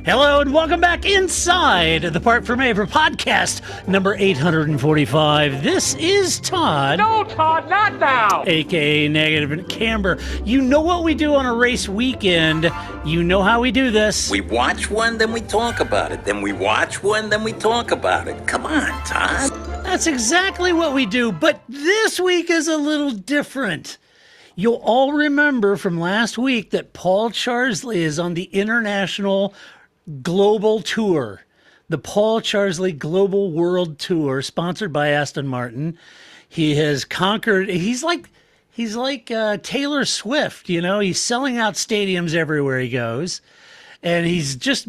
Hello and welcome back inside the Parc Fermé F1 podcast number 845. This is Todd. No, Todd, not now! AKA Negative and Camber. You know what we do on a race weekend. You know how we do this. We watch one, then we talk about it. Then we watch one, then we talk about it. Come on, Todd. That's exactly what we do, but this week is a little different. You'll all remember from last week that Paul Charsley is on the international global tour, the Paul Charsley Global World Tour, sponsored by Aston Martin. He has conquered. He's like Taylor Swift. You know, he's selling out stadiums everywhere he goes. And he's just,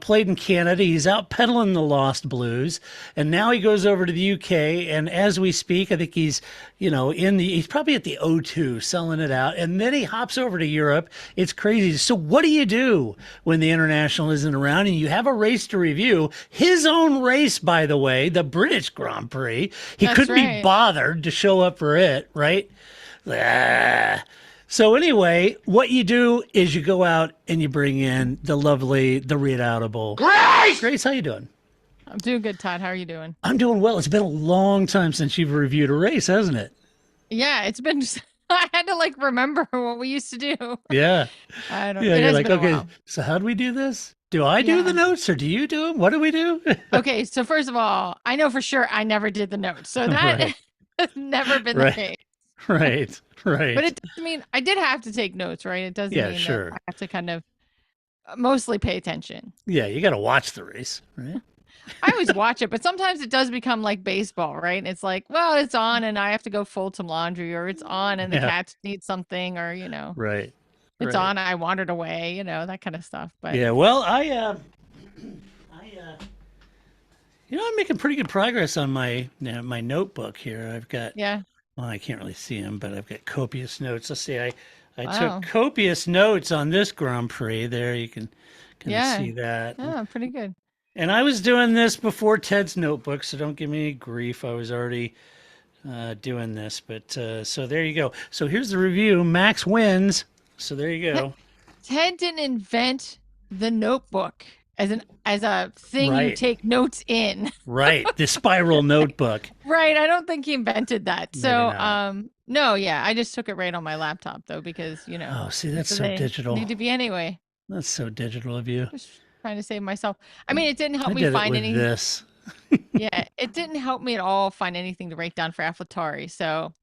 played in Canada. He's out peddling the Lost Blues. And now he goes over to the UK. And as we speak, I think he's, he's probably at the O2 selling it out. And then he hops over to Europe. It's crazy. So what do you do when the International isn't around and you have a race to review? His own race, by the way, the British Grand Prix. He couldn't be bothered to show up for it, right? So anyway, what you do is you go out and you bring in the redoubtable Grace! Grace, how you doing? I'm doing good, Todd. How are you doing? I'm doing well. It's been a long time since you've reviewed a race, hasn't it? Yeah, it's been. I had to remember what we used to do. Yeah. I don't. Yeah, it you're has like, been a okay, while. so how do we do this? Do I do the notes or do you do them? What do we do? Okay, so first of all, I know for sure I never did the notes, so that Right. has never been the case. Right. But it doesn't mean I did have to take notes, right? It doesn't mean sure. that I have to kind of mostly pay attention. Yeah, you got to watch the race, right? I always watch it, but sometimes it does become like baseball, right? And it's like, well, it's on and I have to go fold some laundry, or it's on and the cats need something, or, Right. it's on, I wandered away, that kind of stuff. But yeah, well, I'm making pretty good progress on my notebook here. I've got, well, I can't really see them, but I've got copious notes. Let's see, I took copious notes on this Grand Prix. There, you can see that. Oh, pretty good. And I was doing this before Ted's notebook, so don't give me any grief. I was already doing this, but so there you go. So here's the review. Max wins. So there you go. Ted didn't invent the notebook as a thing you take notes in. Right. The spiral notebook. Right. I don't think he invented that. So, no, I just took it right on my laptop though, because, Oh, see, that's so digital. Need to be anyway. That's so digital of you. Just trying to save myself. I mean, it didn't help me did find it with anything. This. Yeah, it didn't help me at all find anything to write down for AlphaTauri. So,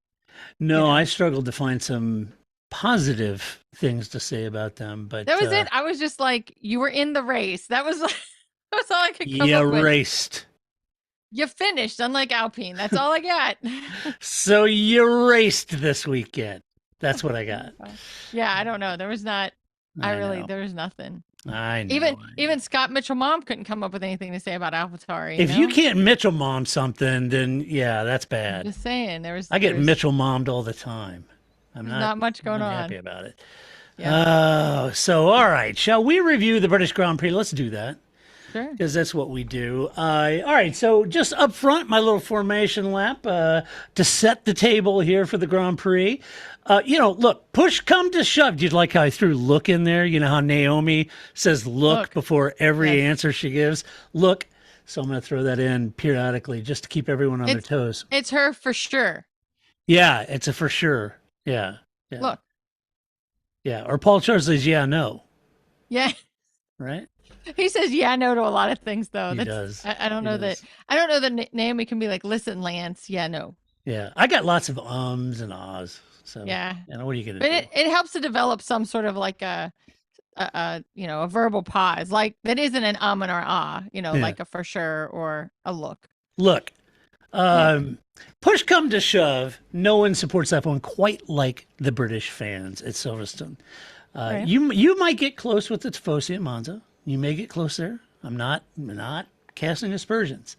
no, I struggled to find some positive things to say about them, but that was it. I was just like, you were in the race. That was all I could come up with. You raced. You finished, unlike Alpine. That's all I got. So you raced this weekend. That's what I got. Yeah, I don't know. There was not. know. There was nothing. I know. Even Scott Mitchell mom couldn't come up with anything to say about AlphaTauri. If you can't Mitchell mom something, then yeah, that's bad. I'm just saying, I get Mitchell mommed all the time. I'm not much going on. Happy about it. Yeah. So all right, shall we review the British Grand Prix? Let's do that. Sure. Because that's what we do. All right, so just up front, my little formation lap to set the table here for the Grand Prix. Look, push come to shove. Do you like how I threw look in there? You know how Naomi says look before every answer she gives? Look. So I'm going to throw that in periodically just to keep everyone on their toes. It's her for sure. Yeah, it's a for sure. Yeah. Look. Yeah, or Paul Charsley's no. Yeah. Right? He says no to a lot of things though. He does. I don't know that Naomi can be like, listen, Lance, no. Yeah. I got lots of ums and ahs. So yeah. What are you gonna do? But it helps to develop some sort of like a verbal pause. Like that isn't an and or ah, like a for sure or a look. Look. Push come to shove, no one supports F1 quite like the British fans at Silverstone. Right. You might get close with the Tifosi at Monza. You may get close there. I'm not casting aspersions.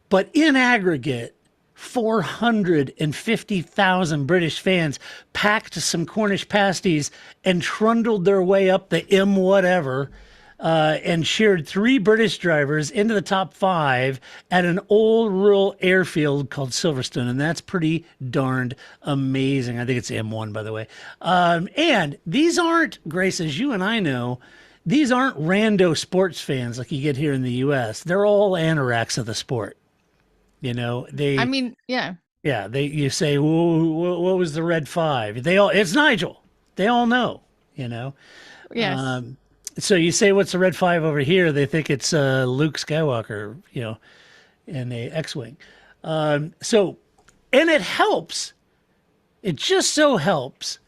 But in aggregate, 450,000 British fans packed some Cornish pasties and trundled their way up the M whatever and cheered 3 British drivers into the top 5 at an old rural airfield called Silverstone. And that's pretty darned amazing. I think it's M1, by the way. And these aren't, Grace, as you and I know, these aren't rando sports fans like you get here in the U.S. They're all anoraks of the sport. You know, I mean, yeah. yeah, you say, well, what was the red five? It's Nigel. They all know, you know. Yes. So you say, what's the red five over here? They think it's Luke Skywalker, you know, in a X-wing. So, and it helps. It just so helps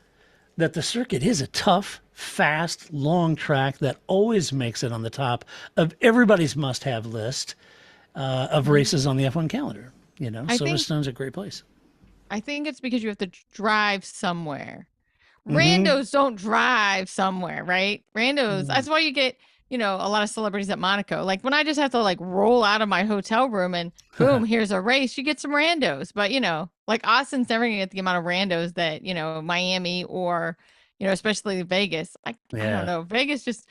that the circuit is a tough, fast, long track that always makes it on the top of everybody's must-have list of races on the F1 calendar. You know, Silverstone's a great place. I think it's because you have to drive somewhere. Randos don't drive somewhere, right? Randos. That's why you get, a lot of celebrities at Monaco. Like when I just have to like roll out of my hotel room and boom, here's a race, you get some randos. But, like Austin's never going to get the amount of randos that, Miami or, especially Vegas. I don't know. Vegas just,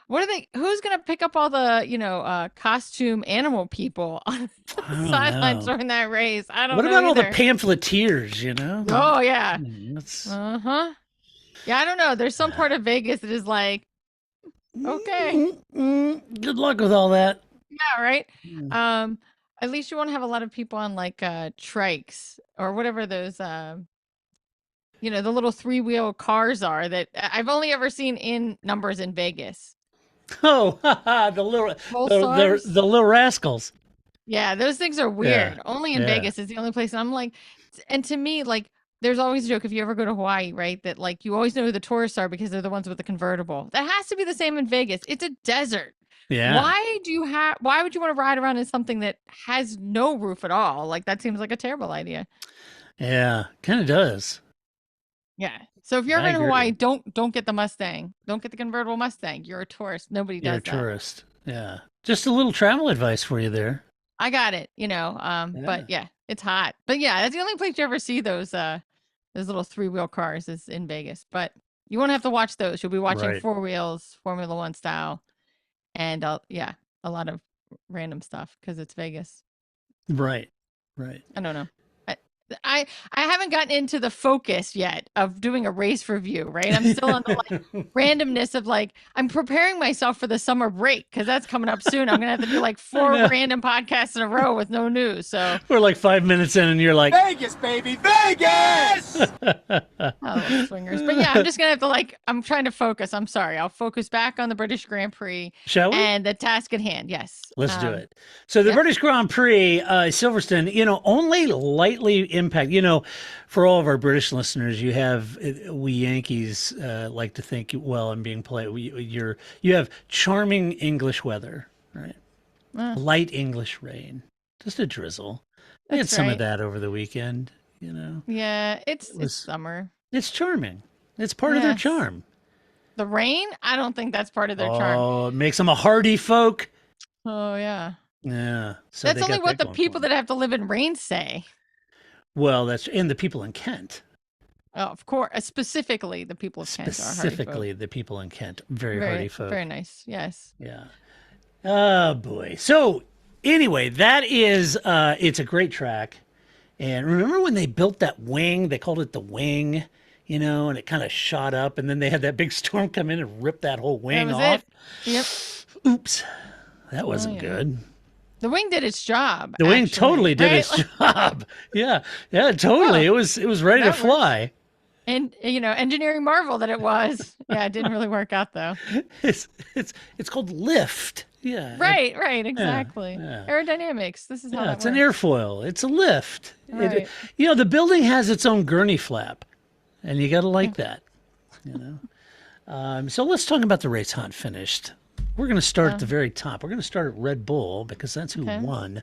who's going to pick up all the, costume animal people on the sidelines during that race? I don't know. What about all the either. Pamphleteers, Oh, yeah. Uh-huh. Yeah, I don't know. There's some part of Vegas that is like, okay. Good luck with all that. Yeah, right. At least you won't have a lot of people on like trikes or whatever those the little 3-wheel cars are that I've only ever seen in numbers in Vegas. Oh, the little rascals. Yeah, those things are weird. Only in Vegas is the only place. And I'm like, and to me, like, there's always a joke if you ever go to Hawaii, right? That like you always know who the tourists are because they're the ones with the convertible. That has to be the same in Vegas. It's a desert. Yeah. Why would you want to ride around in something that has no roof at all? Like that seems like a terrible idea. Yeah, kind of does. Yeah. So if you're ever in Hawaii, don't get the Mustang. Don't get the convertible Mustang. You're a tourist. Nobody does that. You're a tourist. Yeah. Just a little travel advice for you there. I got it, but yeah, it's hot. But yeah, that's the only place you ever see those little 3-wheel cars is in Vegas. But you won't have to watch those. You'll be watching 4 wheels, Formula One style, and a lot of random stuff because it's Vegas. Right. I don't know. I haven't gotten into the focus yet of doing a race review, right? I'm still on the like randomness of like I'm preparing myself for the summer break because that's coming up soon. I'm gonna have to do like 4 random podcasts in a row with no news. So we're like 5 minutes in, and you're like Vegas, baby, Vegas. Oh, swingers. But yeah, I'm just gonna have to I'm trying to focus. I'm sorry. I'll focus back on the British Grand Prix. Shall we? And the task at hand. Yes. Let's do it. So the British Grand Prix, Silverstone, only lightly impact. For all of our British listeners, we Yankees like to think, well, I'm being polite. You have charming English weather, right? Light English rain, just a drizzle. We had some of that over the weekend, Yeah, it's summer. It's charming. It's part of their charm. The rain? I don't think that's part of their charm. Oh, it makes them a hardy folk. Oh, yeah. Yeah. So that's only what the people that have to live in rain say. Well, and the people in Kent. Oh, of course. Specifically, the people of Kent are hardy folk. Specifically, the people in Kent. Very hardy folk. Very nice. Yes. Yeah. Oh, boy. So, anyway, that is, it's a great track. And remember when they built that wing? They called it the wing, and it kind of shot up. And then they had that big storm come in and rip that whole wing off. Yep. Oops. That wasn't good. The wing did its job. The wing totally did its job. Yeah, totally. Oh, it was ready to fly. And engineering marvel that it was. Yeah, it didn't really work out though. It's called lift. Yeah. Right. Exactly. Yeah. Aerodynamics. This is how that it's works. an airfoil. It's a lift. Right. The building has its own gurney flap, and you got to like that. So let's talk about the race. Hunt finished. We're going to start at the very top. We're going to start at Red Bull because that's who won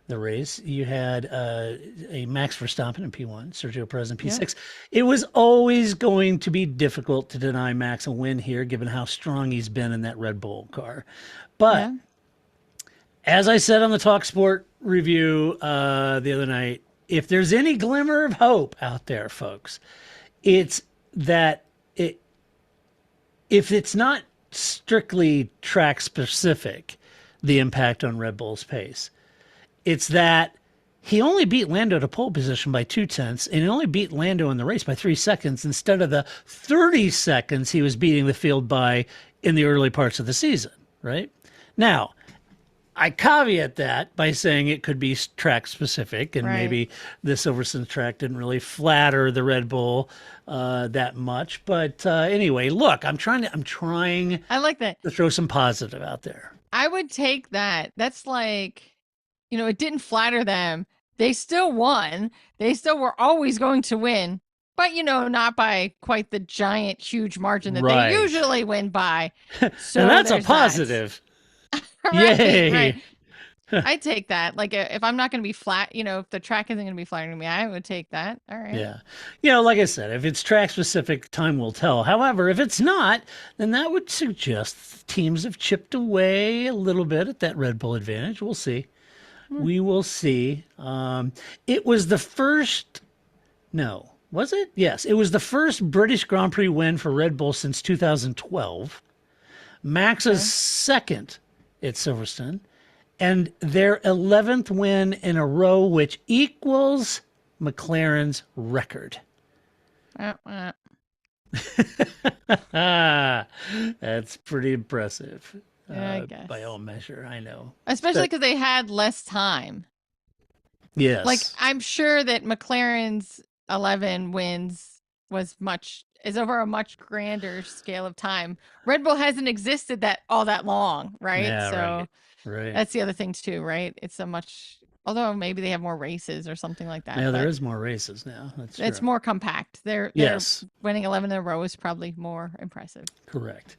the race. You had a Max Verstappen in P1, Sergio Perez in P6. It was always going to be difficult to deny Max a win here, given how strong he's been in that Red Bull car. But as I said on the TalkSport review the other night, if there's any glimmer of hope out there, folks, it's that if it's not strictly track specific, the impact on Red Bull's pace, it's that he only beat Lando to pole position by 0.2, and he only beat Lando in the race by 3 seconds instead of the 30 seconds he was beating the field by in the early parts of the season, right? Now, I caveat that by saying it could be track specific, and maybe the Silverstone track didn't really flatter the Red Bull that much. But anyway, look, I'm trying. I like that. To throw some positive out there. I would take that. That's like, it didn't flatter them. They still won. They still were always going to win, but not by quite the giant, huge margin that they usually win by. So and that's a positive. Yay. Right. I take that. Like, if I'm not going to be flat, if the track isn't going to be flattering me, I would take that. All right. Yeah. Like I said, if it's track specific, time will tell. However, if it's not, then that would suggest teams have chipped away a little bit at that Red Bull advantage. We'll see. We will see. It was the first. No, was it? Yes. It was the first British Grand Prix win for Red Bull since 2012. Max's second at Silverstone, and their 11th win in a row, which equals McLaren's record. That's pretty impressive. I guess. By all measure, I know. Especially because they had less time. Yes. Like, I'm sure that McLaren's 11 wins is over a much grander scale of time. Red Bull hasn't existed all that long, right? Yeah, so right. That's the other thing too, right? It's although maybe they have more races or something like that. Yeah, there is more races now. It's more compact. They're winning 11 in a row is probably more impressive. Correct.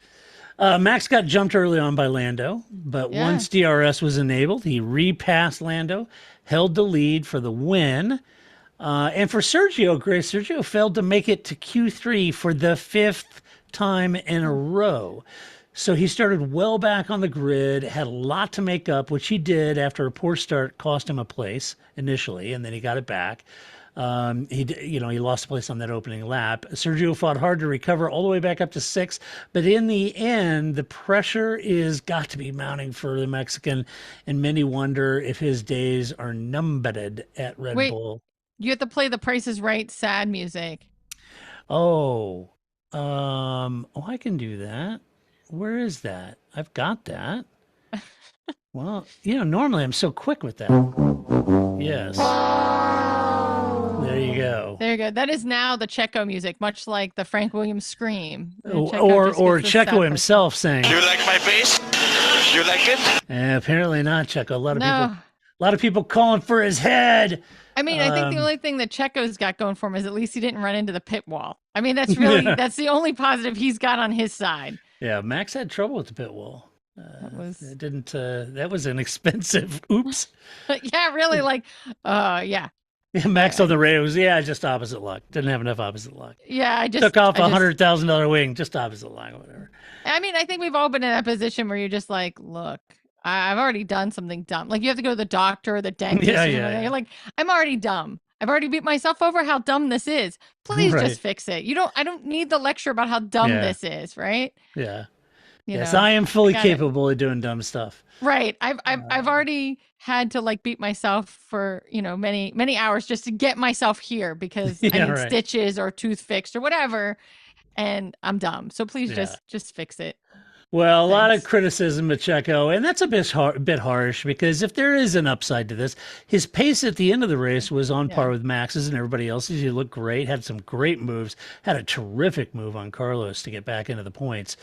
Max got jumped early on by Lando, but once DRS was enabled, he repassed Lando, held the lead for the win. And for Sergio failed to make it to Q3 for the 5th time in a row. So he started well back on the grid, had a lot to make up, which he did after a poor start cost him a place initially, and then he got it back. He lost a place on that opening lap. Sergio fought hard to recover all the way back up to 6th, but in the end, the pressure is got to be mounting for the Mexican, and many wonder if his days are numbered at Red Bull. You have to play the Price is Right sad music. Oh, I can do that. Where is that? I've got that. Well, normally I'm so quick with that. Yes. There you go. There you go. That is now the Checo music, much like the Frank Williams scream. Or Checo himself saying, "You like my face? You like it?" Apparently not, Checo. A lot of people calling for his head. I mean, I think the only thing that Checo's got going for him is at least he didn't run into the pit wall. I mean, that's the only positive he's got on his side. Yeah, Max had trouble with the pit wall. That was an expensive oops. Yeah, really, Max on the radio was, just opposite luck. Didn't have enough opposite luck. Yeah, I just took off $100,000 wing, just opposite luck, or whatever. I mean, I think we've all been in that position where you're just like, look, I've already done something dumb. Like, you have to go to the doctor or the dentist. Yeah. You're like, I'm already dumb. I've already beat myself over how dumb this is. Please just fix it. I don't need the lecture about how dumb this is, right? Yeah. Yes, I am fully capable of doing dumb stuff. Right. I've already had to beat myself for, many hours just to get myself here because I need stitches or tooth fixed or whatever. And I'm dumb. So please just fix it. Well, a lot of criticism of Checo, and that's a bit harsh because if there is an upside to this, his pace at the end of the race was on par with Max's and everybody else's. He looked great, had some great moves, had a terrific move on Carlos to get back into the points.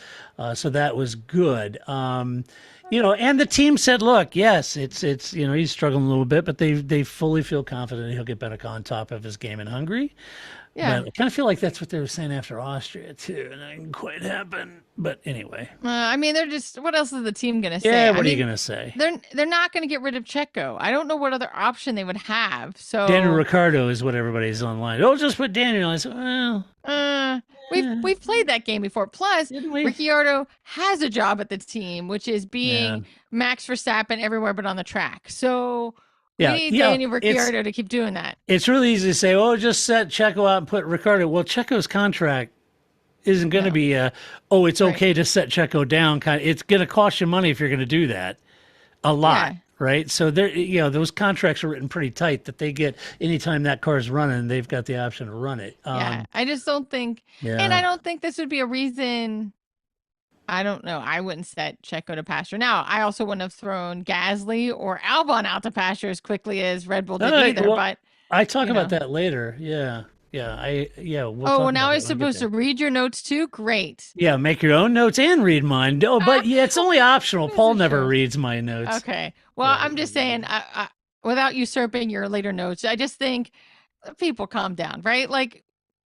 So that was good. And the team said, look, yes, it's he's struggling a little bit, but they fully feel confident he'll get back on top of his game in Hungary. Yeah, but I kind of feel like that's what they were saying after Austria too, and that didn't quite happen. But anyway, I mean, they're just. What else is the team going to say? Yeah, what are you going to say? They're not going to get rid of Checo. I don't know what other option they would have. So Daniel Ricciardo is what everybody's online. Oh, just put Daniel. I said, well, we've played that game before. Plus, Ricciardo has a job at the team, which is being Max Verstappen everywhere but on the track. So. We need Daniel Ricciardo to keep doing that. It's really easy to say, just set Checo out and put Ricciardo. Well, Checo's contract isn't going to be it's okay to set Checo down. It's going to cost you money if you're going to do that. A lot. right? So they're, those contracts are written pretty tight that they get anytime that car is running, they've got the option to run it. Yeah, I just don't think, and I Yeah. don't think this would be a reason. I don't know. I wouldn't set Checo to pasture. Now, I also wouldn't have thrown Gasly or Albon out to pasture as quickly as Red Bull did either. Well, But I talk you about know, that later. Yeah. We'll oh, talk well, now about I'm that when I get supposed there. to read your notes too. Great. Yeah, make your own notes and read mine. Oh, but yeah, it's only optional. This Paul is never true. reads my notes. Okay. Well, Right. I'm just saying, without usurping your later notes, I just think people calm down, right? Like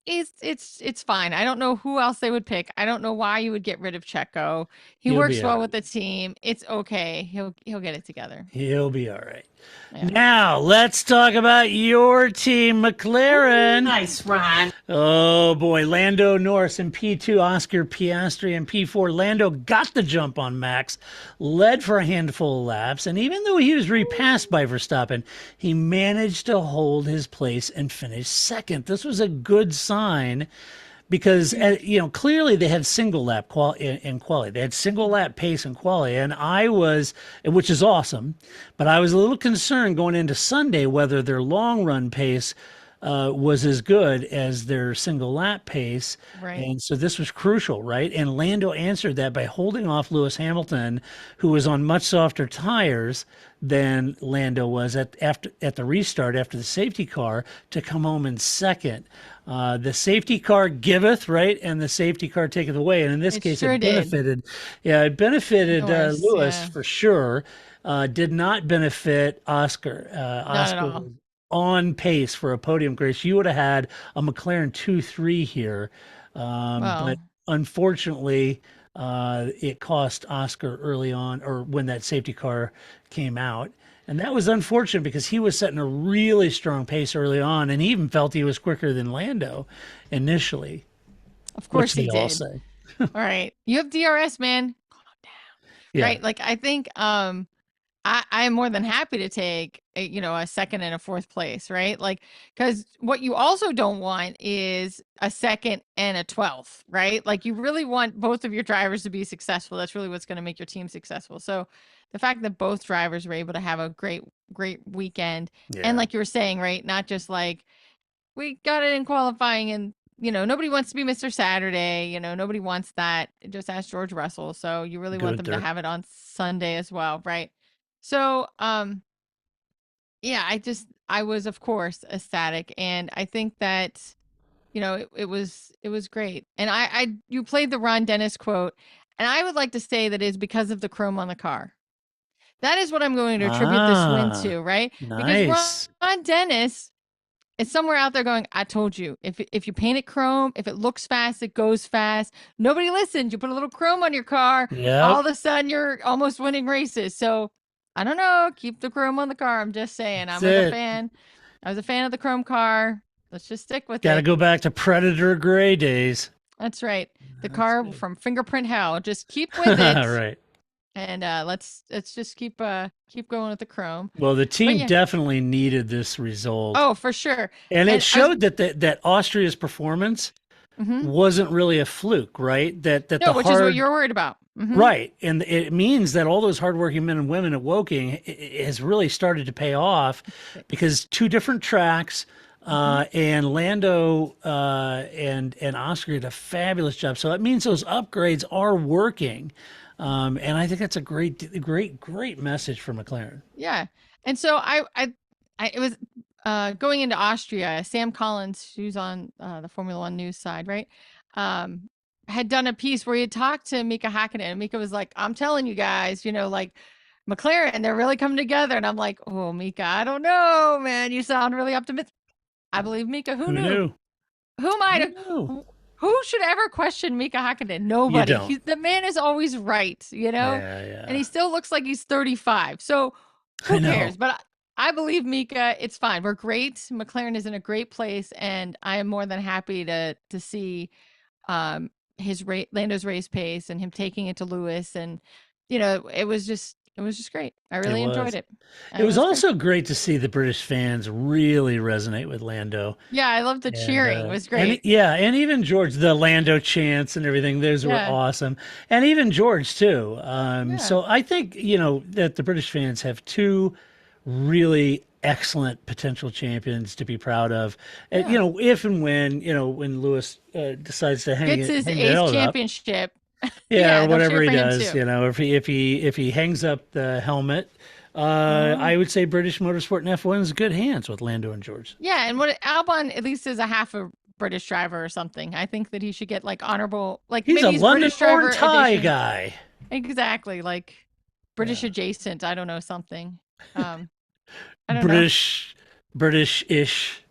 it's fine. I don't know who else they would pick. I don't know why you would get rid of Checo. He He'll works be all well right. with the team. It's okay. He'll get it together. He'll be all right. Yeah. Now, let's talk about your team, McLaren. Nice, Ron. Oh boy, Lando Norris in P2, Oscar Piastri in P4. Lando got the jump on Max, led for a handful of laps, and even though he was repassed by Verstappen, he managed to hold his place and finish second. This was a good sign because clearly they had single lap in quality. They had single lap pace in quality, and which is awesome, but I was a little concerned going into Sunday whether their long run pace was as good as their single lap pace. Right. And so this was crucial, right? And Lando answered that by holding off Lewis Hamilton, who was on much softer tires than Lando was at the restart after the safety car, to come home in second. The safety car giveth, right? And the safety car taketh away. And in this case, sure it benefited. Yeah, it benefited Norris, Lewis yeah. for sure. Did not benefit Oscar. Not at all. Was on pace for a podium, Grace. You would have had a McLaren 2-3 here. But Well, unfortunately, it cost Oscar early on, or when that safety car came out. And that was unfortunate because he was setting a really strong pace early on, and he even felt he was quicker than Lando initially, of course which he they all did. say. All right. You have DRS, man. Calm down. Yeah. Right? Like I think I am more than happy to take a second and a fourth place, right? Like, because what you also don't want is a second and a 12th, right? Like you really want both of your drivers to be successful. That's really what's going to make your team successful. So the fact that both drivers were able to have a great weekend, Yeah. and like you were saying, right, not just like we got it in qualifying, and nobody wants to be Mr. Saturday, nobody wants that. Just ask George Russell. So you really want them to Gunther. have it on Sunday as well, right? So, yeah, I was of course ecstatic, and I think that, it was great. And you played the Ron Dennis quote, and I would like to say that is because of the chrome on the car. That is what I'm going to attribute this win to, right? Because Nice. Ron Dennis is somewhere out there going, I told you, if you paint it chrome, if it looks fast, it goes fast. Nobody listened. You put a little chrome on your car, Yep. all of a sudden you're almost winning races. So I don't know. Keep the chrome on the car. I'm just saying. That's I was a it. fan. I was a fan of the chrome car. Let's just stick with Got to it. go back to Predator Gray days. That's right. The That's car good. from Fingerprint Hell. Just keep with it. Right. And let's just keep going with the chrome. Well, the team yeah. definitely needed this result. Oh, for sure. And it showed that Austria's performance wasn't really a fluke, right? Which is what you're worried about. Mm-hmm. Right. And it means that all those hardworking men and women at Woking has really started to pay off, because two different tracks, and Lando and Oscar did a fabulous job. So it means those upgrades are working. And I think that's a great message for McLaren. Yeah. And so it was going into Austria, Sam Collins, who's on the Formula One news side, right? Had done a piece where he had talked to Mika Hakkinen, and Mika was like, I'm telling you guys, like McLaren, they're really coming together. And I'm like, oh, Mika, I don't know, man. You sound really optimistic. I believe Mika. Who knew? Who am I to? Who should ever question Mika Hakkinen? Nobody. The man is always right, Yeah. And he still looks like he's 35. So who cares? But I believe Mika. It's fine. We're great. McLaren is in a great place, and I am more than happy to see Lando's race pace and him taking it to Lewis. And it was it was just great. I really enjoyed it. It was great. also great to see the British fans really resonate with Lando. Yeah, I loved the cheering. It was great. And even George, the Lando chants and everything, those were Yeah. awesome. And even George too. Yeah. So I think, that the British fans have two really excellent potential champions to be proud of. And, if and when Lewis decides to hang Gets it, his hang the ace hell up. championship. Yeah, or they'll whatever cheer he for him does, too. if he hangs up the helmet, I would say British Motorsport and F1 is good hands with Lando and George. Yeah, and what Albon at least is a half a British driver or something. I think that he should get like honorable, like He's maybe a London British driver born Thai edition. guy. Exactly, like British adjacent. I don't know, something. I don't British-ish.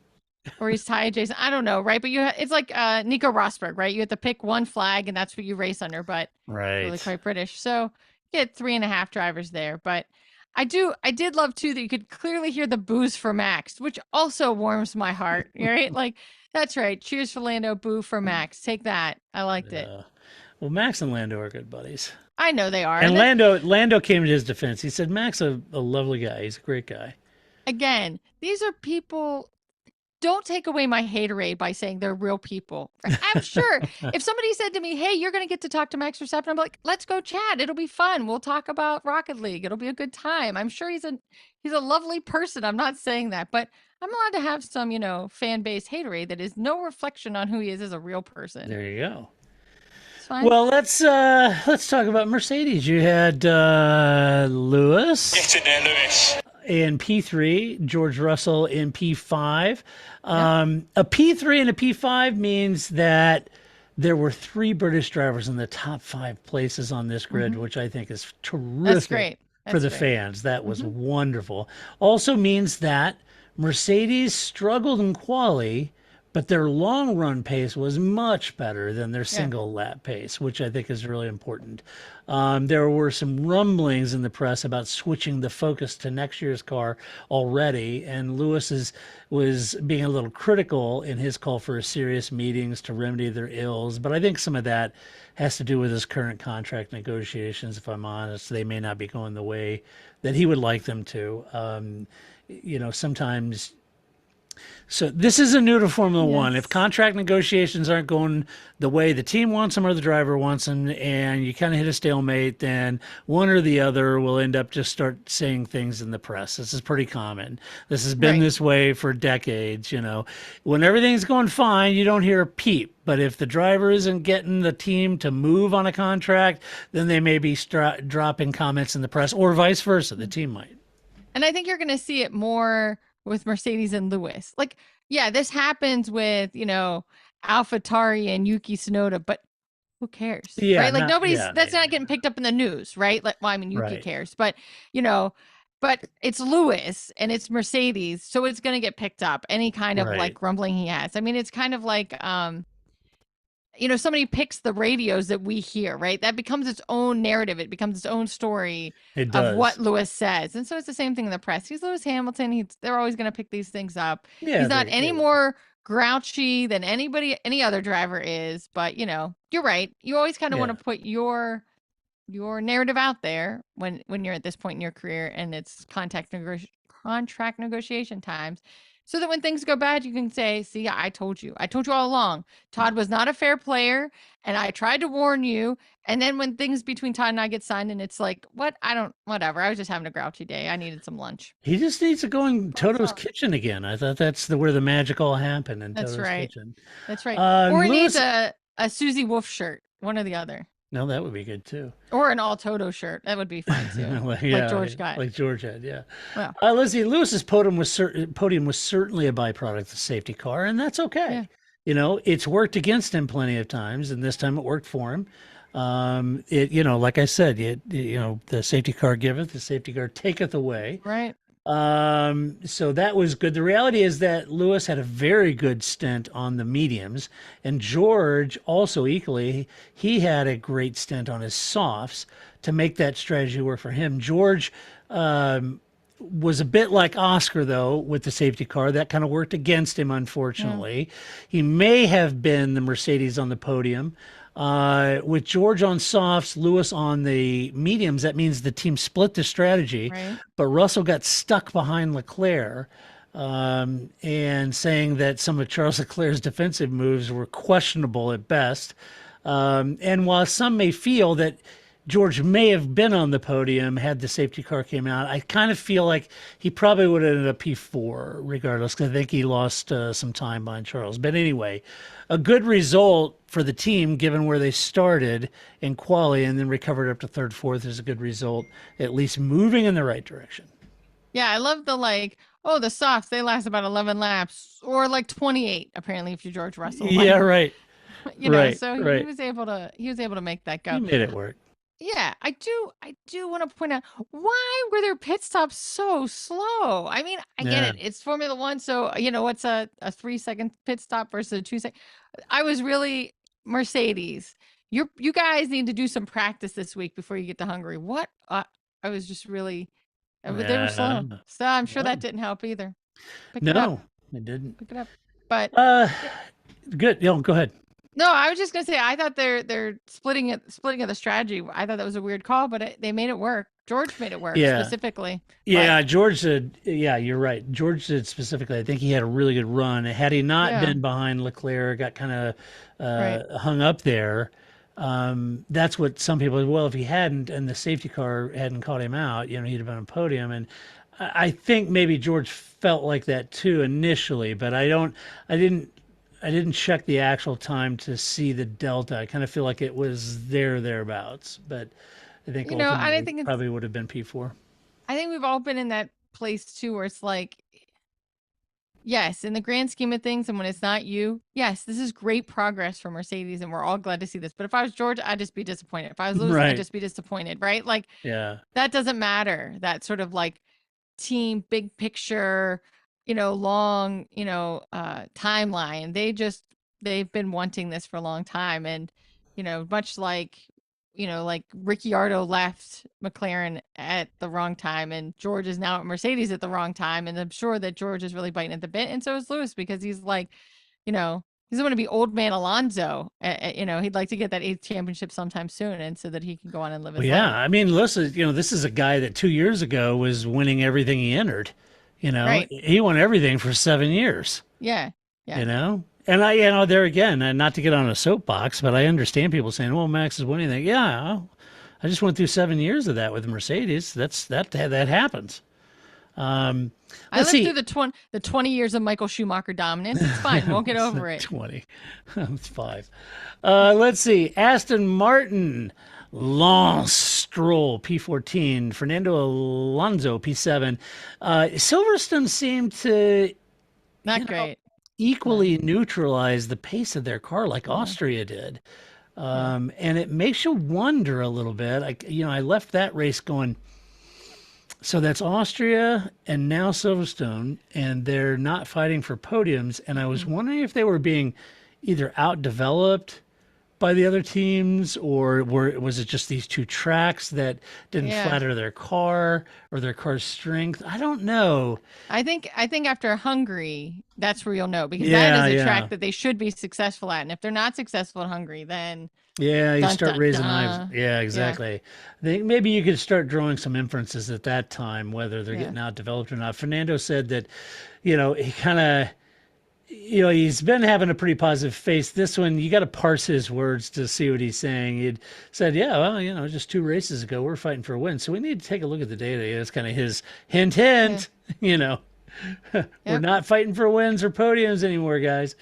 or he's Thai adjacent. I don't know, right? But it's like Nico Rosberg, right? You have to pick one flag, and that's what you race under. But Right. really quite British. So you get 3.5 drivers there. But I did love too that you could clearly hear the boos for Max, which also warms my heart. Right? Like that's right. Cheers for Lando, boo for Max. Take that. I liked it. Well, Max and Lando are good buddies. I know they are. And Lando came to his defense. He said, Max a lovely guy. He's a great guy. Again, these are people. Don't take away my haterade by saying they're real people. I'm sure if somebody said to me, hey, you're going to get to talk to Max Verstappen, I'm like, let's go chat. It'll be fun. We'll talk about Rocket League. It'll be a good time. I'm sure he's a lovely person. I'm not saying that, but I'm allowed to have some, fan base haterade that is no reflection on who he is as a real person. There you go. It's fine. Well, let's talk about Mercedes. You had Lewis. Get it there, Lewis. In P3, George Russell in P5. A P3 and a P5 means that there were 3 British drivers in the top 5 places on this grid, which I think is terrific. That's great. For the fans. That was wonderful. Also means that Mercedes struggled in quali, but their long run pace was much better than their single lap pace, which I think is really important. There were some rumblings in the press about switching the focus to next year's car already, and Lewis was being a little critical in his call for serious meetings to remedy their ills. But I think some of that has to do with his current contract negotiations. If I'm honest, they may not be going the way that he would like them to. Sometimes. So this is new to Formula One. If contract negotiations aren't going the way the team wants them or the driver wants them, and you kind of hit a stalemate, then one or the other will end up just start saying things in the press. This is pretty common. This has been this way for decades. When everything's going fine, you don't hear a peep. But if the driver isn't getting the team to move on a contract, then they may be dropping comments in the press, or vice versa. The team might. And I think you're going to see it more with Mercedes and Lewis. Like, this happens with, AlphaTauri and Yuki Tsunoda, but who cares? Yeah, right? Like that's not getting picked up in the news, right? Like, well, I mean, Yuki cares, but but it's Lewis and it's Mercedes, so it's going to get picked up. Any kind of like rumbling he has. I mean, it's kind of like, somebody picks the radios that we hear, right? That becomes its own narrative. It becomes its own story of what Lewis says. And so it's the same thing in the press. He's Lewis Hamilton. They're always going to pick these things up. He's not any more grouchy than any other driver is. But, you're right. You always kind of want to put your narrative out there when you're at this point in your career and it's contract negotiation times. So that when things go bad, you can say, see, I told you all along, Todd was not a fair player. And I tried to warn you. And then when things between Todd and I get signed and it's like, whatever. I was just having a grouchy day. I needed some lunch. He just needs to go in Toto's kitchen again. I thought that's where the magic all happened in Toto's kitchen. That's right. Or he needs a Susie Wolf shirt, one or the other. No, that would be good too. Or an all Toto shirt. That would be fine too. Like George got. Like George had, yeah. Well. Lizzie, Lewis's podium was certainly a byproduct of the safety car, and that's okay. Yeah. It's worked against him plenty of times, and this time it worked for him. Like I said, the safety car giveth, the safety car taketh away. Right. So that was good. The reality is that Lewis had a very good stint on the mediums, and George also equally, he had a great stint on his softs to make that strategy work for him. George was a bit like Oscar, though, with the safety car. That kind of worked against him, unfortunately. He may have been the Mercedes on the podium. With George on softs, Lewis on the mediums, that means the team split the strategy. Right. But Russell got stuck behind Leclerc, and saying that some of Charles Leclerc's defensive moves were questionable at best. And while some may feel that George may have been on the podium had the safety car came out, I kind of feel like he probably would have ended up P4 regardless, because I think he lost some time behind Charles. But anyway, a good result for the team given where they started in quali and then recovered up to third, fourth is a good result, at least moving in the right direction. Yeah, I love the the softs, they last about 11 laps or like 28 apparently if you're George Russell. Yeah, right. Right. So he was able to make that go. He made it work. Yeah, I do want to point out, why were their pit stops so slow? I mean, I get it. It's Formula One, so what's a 3-second pit stop versus a 2-second? I was really Mercedes. You guys need to do some practice this week before you get to Hungary. What? I was just really, they were slow. So I'm sure that didn't help either. Pick it up. No, it didn't. Pick it up. But good. Go ahead. no, I was just gonna say I thought they're splitting of the strategy. I thought that was a weird call, but they made it work. George made it work specifically. Yeah, George did. Yeah, you're right. George did specifically. I think he had a really good run. Had he not been behind Leclerc, got kind of hung up there. That's what some people. Well, if he hadn't and the safety car hadn't caught him out, he'd have been on podium. And I think maybe George felt like that too initially, but I didn't check the actual time to see the delta. I kind of feel like it was thereabouts, but I think I think it probably would have been P4. I think we've all been in that place too, where it's like, yes, in the grand scheme of things, and when it's not you, yes, this is great progress for Mercedes, and we're all glad to see this. But if I was George, I'd just be disappointed. If I was Lewis, I'd just be disappointed, right? Like, that doesn't matter. That sort of like team, big picture, long, timeline. They've been wanting this for a long time. And, much like, like Ricciardo left McLaren at the wrong time and George is now at Mercedes at the wrong time. And I'm sure that George is really biting at the bit. And so is Lewis, because he's like, he doesn't want to be old man Alonso. He'd like to get that 8th championship sometime soon. And so that he can go on and live his life. I mean, listen, this is a guy that 2 years ago was winning everything he entered. He won everything for 7 years. Yeah. And there again, and not to get on a soapbox, but I understand people saying, well, Max is winning that. Yeah, I just went through 7 years of that with Mercedes. That happens. I lived through the 20 years of Michael Schumacher dominance. It's fine. Won't get over it. 20. It's 5. Let's see. Aston Martin, Lance Stroll, P14. Fernando Alonso, P7. Silverstone seemed to not great. Equally neutralize the pace of their car like Austria did. And it makes you wonder a little bit. I left that race going, so that's Austria and now Silverstone, and they're not fighting for podiums. And I was wondering if they were being either outdeveloped by the other teams, or was it just these two tracks that didn't flatter their car or their car's strength? I don't know. I think after Hungary, that's where you'll know, because that is a track that they should be successful at. And if they're not successful at Hungary, then you start raising eyes. Yeah, exactly. I think maybe you could start drawing some inferences at that time, whether they're getting outdeveloped or not. Fernando said that, he kind of, he's been having a pretty positive face. This one, you got to parse his words to see what he's saying. He'd said, just 2 races ago, we're fighting for a win. So we need to take a look at the data. It's kind of his hint, we're not fighting for wins or podiums anymore, guys.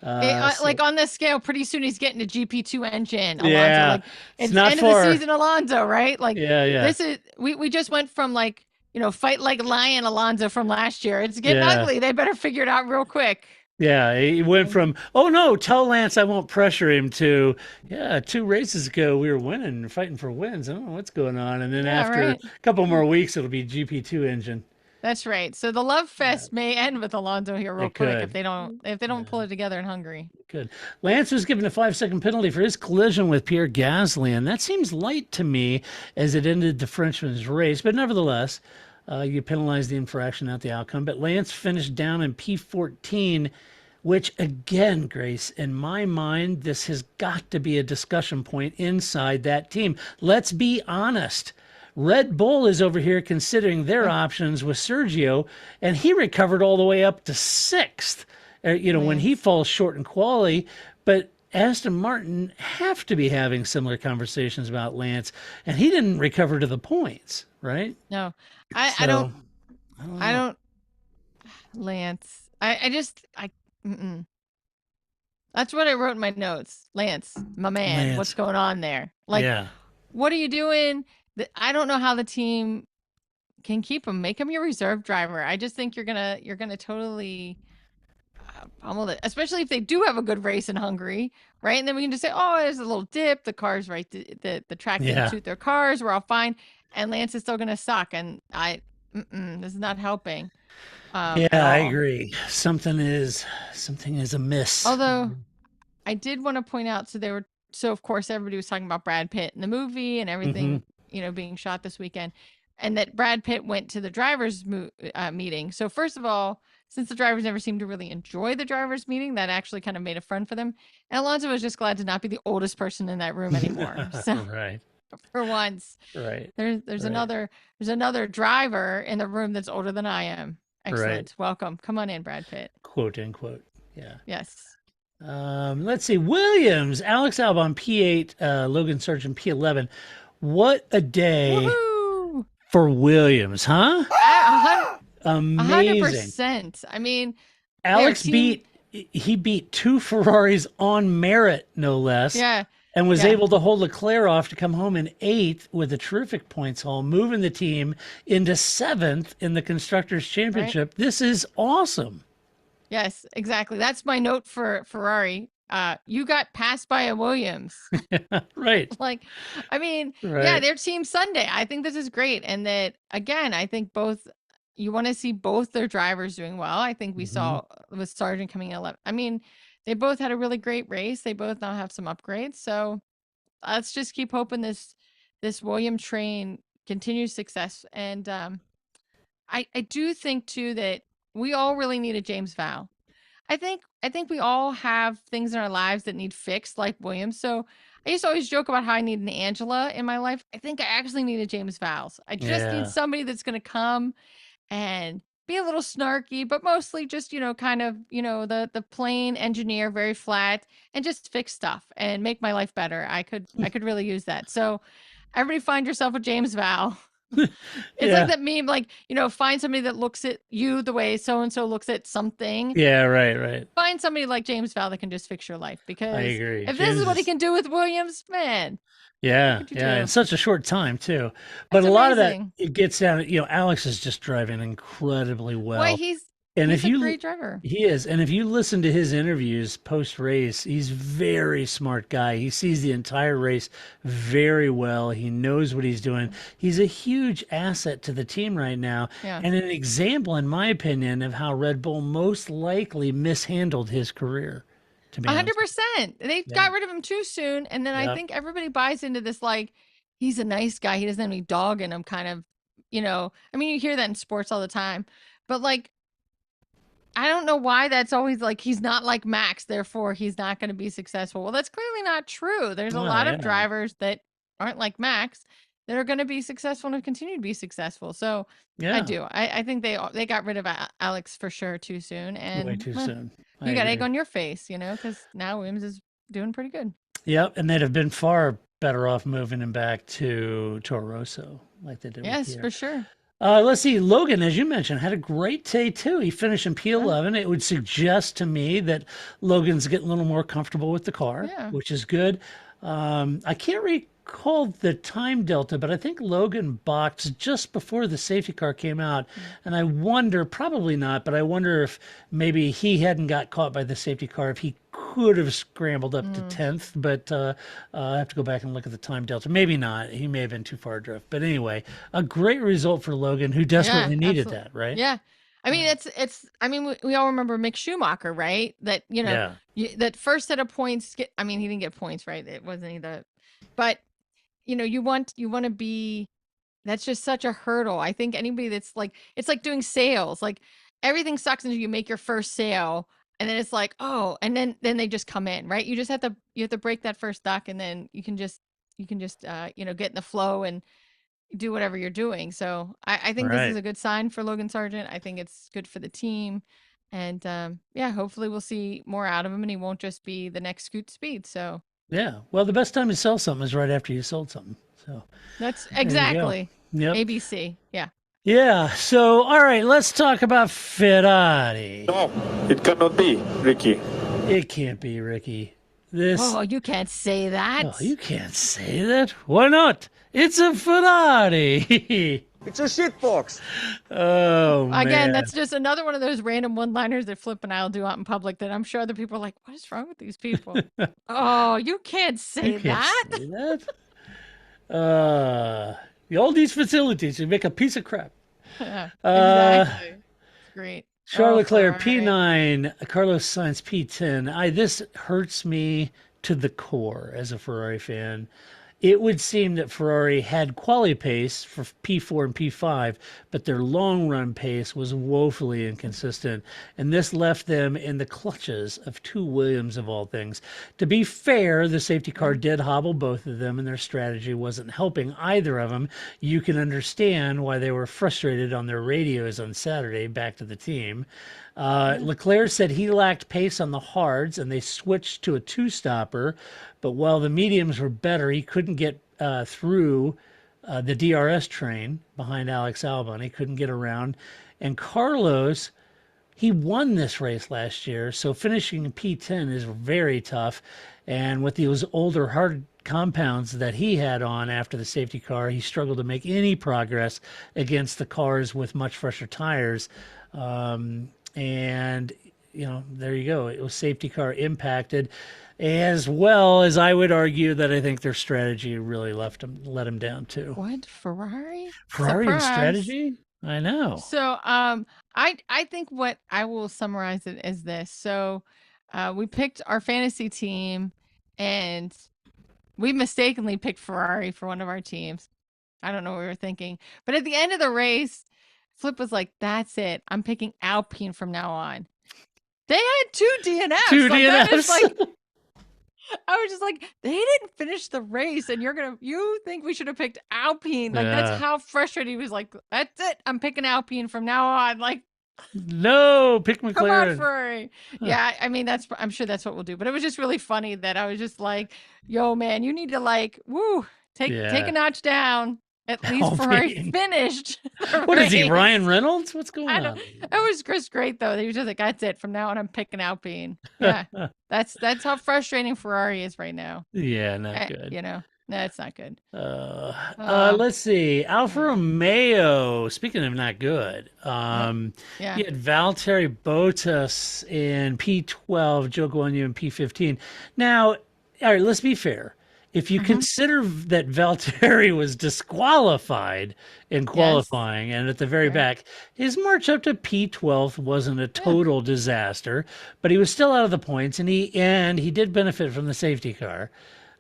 Like on this scale, pretty soon he's getting a GP2 engine. Alonso. Yeah. It's not end far. of the season, Alonso, right? Like, this is, we just went from like, fight like lion Alonso from last year. It's getting ugly. They better figure it out real quick. Yeah, he went from, oh no, tell Lance I won't pressure him, to, 2 races ago we were winning and fighting for wins. I don't know what's going on. And then after a couple more weeks, it'll be GP2 engine. That's right. So the love fest may end with Alonso here real quick if they don't pull it together in Hungary. Good. Lance was given a 5-second penalty for his collision with Pierre Gasly, and that seems light to me as it ended the Frenchman's race. But nevertheless, You penalize the infraction, not the outcome. But Lance finished down in P14, which again, Grace, in my mind, this has got to be a discussion point inside that team. Let's be honest. Red Bull is over here considering their options with Sergio, and he recovered all the way up to sixth, when he falls short in quali. But Aston Martin have to be having similar conversations about Lance, and he didn't recover to the points, right? No, I don't, Lance. Mm-mm. That's what I wrote in my notes. Lance, my man, Lance. what's going on there? Like, what are you doing? I don't know how the team can keep him. Make him your reserve driver. I just think you're gonna totally pummel it, especially if they do have a good race in Hungary, right? And then we can just say, oh, there's a little dip. The cars, right? The track didn't suit their cars. We're all fine, and Lance is still gonna suck. And this is not helping. I agree. Something is amiss. Although I did want to point out, so of course everybody was talking about Brad Pitt in the movie and everything, being shot this weekend, and that Brad Pitt went to the drivers meeting. So first of all, since the drivers never seemed to really enjoy the drivers meeting, that actually kind of made a friend for them. And Alonso was just glad to not be the oldest person in that room anymore. So right. For once, right. There's another driver in the room that's older than I am. Excellent. Right. Welcome. Come on in, Brad Pitt. Quote unquote. Yeah. Yes. Let's see. Williams, Alex Albon P8, Logan Sargent P11. What a day for Williams, huh? Amazing. 100%. I mean, Alex beat two Ferraris on merit, no less. Yeah. And was able to hold Leclerc off to come home in 8th with a terrific points haul, moving the team into 7th in the Constructors' Championship. Right. This is awesome. Yes, exactly. That's my note for Ferrari. You got passed by a Williams. Right. Like, I mean, their team Sunday. I think this is great. And that, again, I think you want to see both their drivers doing well. I think we saw with Sargent coming in 11th. I mean, they both had a really great race. They both now have some upgrades. So let's just keep hoping this Williams train continues success. And I do think too that we all really need a James Vowles. I think we all have things in our lives that need fixed, like Williams. So I used to always joke about how I need an Angela in my life. I think I actually need a James Vowles. I just need somebody that's going to come and be a little snarky, but mostly just, kind of, the plain engineer, very flat, and just fix stuff and make my life better. I could really use that. So everybody find yourself a James Vowles. It's like that meme, like, find somebody that looks at you the way so-and-so looks at something. Yeah, right. Find somebody like James Vowles that can just fix your life, because I agree. If this is what he can do with Williams, man. Yeah, in such a short time too. But a lot of that, it gets down. Alex is just driving incredibly well. Well, he's a great driver. He is, and if you listen to his interviews post race, he's a very smart guy. He sees the entire race very well. He knows what he's doing. He's a huge asset to the team right now, and an example, in my opinion, of how Red Bull most likely mishandled his career. 100%. They got rid of him too soon. And then I think everybody buys into this, like, he's a nice guy. He doesn't have any dog in him, kind of, I mean, you hear that in sports all the time, but like, I don't know why that's always like, he's not like Max, therefore he's not going to be successful. Well, that's clearly not true. There's a lot of drivers that aren't like Max that are going to be successful and continue to be successful. So I do. I think they got rid of Alex for sure too soon. And way too soon. You got egg on your face, because now Williams is doing pretty good. Yep, and they'd have been far better off moving him back to Toro Rosso like they did. Yes, for sure. Let's see. Logan, as you mentioned, had a great day too. He finished in P11. It would suggest to me that Logan's getting a little more comfortable with the car, which is good. I can't recall the time delta, but I think Logan boxed just before the safety car came out. And I wonder, probably not, but I wonder if maybe he hadn't got caught by the safety car, if he could have scrambled up to 10th, but I have to go back and look at the time delta. Maybe not. He may have been too far adrift. But anyway, a great result for Logan, who desperately needed that, right? Yeah. I mean, we all remember Mick Schumacher, right? That, that first set of points, he didn't get points, right? It wasn't either, but you want to be that's just such a hurdle. I think anybody that's like, it's like doing sales. Like everything sucks until you make your first sale, and then it's like, oh, and then they just come in, right? You just have to break that first duck, and then you can just get in the flow and do whatever you're doing. So I think this is Right. a good sign for Logan Sargent. I think it's good for the team. And yeah, hopefully we'll see more out of him, and he won't just be the next Scoot Speed. So Yeah. Well, the best time to sell something is right after you sold something. So that's there you go. exactly Yep. ABC. Yeah. Yeah. So, all right, let's talk about Ferrari. No, it cannot be, Ricky. It can't be, Ricky. This. Oh, you can't say that. Oh, you can't say that. Why not? It's a Ferrari. It's a shitbox. Oh, man. Again, that's just another one of those random one-liners that Flip and I'll do out in public that I'm sure other people are like, what is wrong with these people? Oh, you can't say You can't that. say that. All these facilities, you make a piece of crap. Yeah, exactly. It's great. Charles Oh, Leclerc, Ferrari. P9, Carlos Sainz, P10. This hurts me to the core as a Ferrari fan. It would seem that Ferrari had quality pace for P4 and P5, but their long run pace was woefully inconsistent. And this left them in the clutches of two Williams of all things. To be fair, the safety car did hobble both of them, and their strategy wasn't helping either of them. You can understand why they were frustrated on their radios on Saturday back to the team. Leclerc said he lacked pace on the hards, and they switched to a two-stopper. But while the mediums were better, he couldn't get through the DRS train behind Alex Albon. He couldn't get around. And Carlos, he won this race last year, so finishing P10 is very tough. And with those older hard compounds that he had on after the safety car, he struggled to make any progress against the cars with much fresher tires. And, there you go. It was safety car impacted, as well as I would argue that I think their strategy really let him down too. What? Ferrari? Ferrari and Surprise. strategy? I know. So I think what I will summarize it as this. So we picked our fantasy team, and we mistakenly picked Ferrari for one of our teams. I don't know what we were thinking. But at the end of the race, Flip was like, that's it. I'm picking Alpine from now on. They had two DNFs. Two that is DNFs. I was just like, they didn't finish the race, and you think we should have picked Alpine. Like, Yeah. that's how frustrated he was. Like, that's it. I'm picking Alpine from now on. Like, No, pick come on, McLaren. Ferrari. Yeah, I mean, I'm sure that's what we'll do. But it was just really funny that I was just like, yo, man, you need to take Yeah. a notch down. At least Ferrari Alpine. finished. the What is he, race. Ryan Reynolds? What's going I on? don't. It was Chris great though. He was just like, "That's it. From now on, I'm picking Alpine." Yeah, that's how frustrating Ferrari is right now. Yeah, not good. No, it's not good. Let's see. Alfa Romeo. Speaking of not good, Yeah. you had Valtteri Bottas in P12, Joe Guanyu in P15. Now, all right, let's be fair. If you consider that Valtteri was disqualified in qualifying and at the very back, his march up to P12 wasn't a total disaster, but he was still out of the points, and he did benefit from the safety car,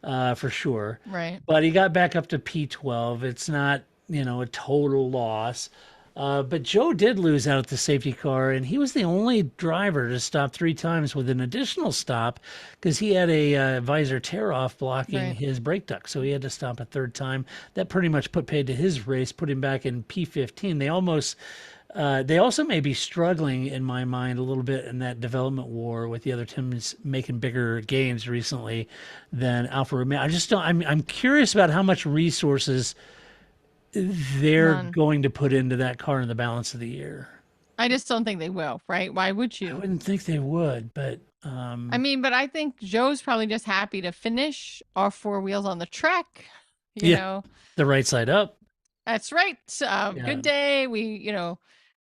for sure. Right. But he got back up to P12. It's not, a total loss. But Joe did lose out at the safety car, and he was the only driver to stop 3 times with an additional stop because he had a visor tear-off blocking his brake duct. So he had to stop a 3rd time. That pretty much put paid to his race, put him back in P15. They also may be struggling, in my mind, a little bit in that development war with the other teams making bigger gains recently than Alfa Romeo. I'm curious about how much resources they're going to put into that car in the balance of the year. I just don't think they will, right? Why would I you? wouldn't think they would, but I mean, but I think Joe's probably just happy to finish our 4 wheels on the track. You know, the right side up. that's right. Good day. We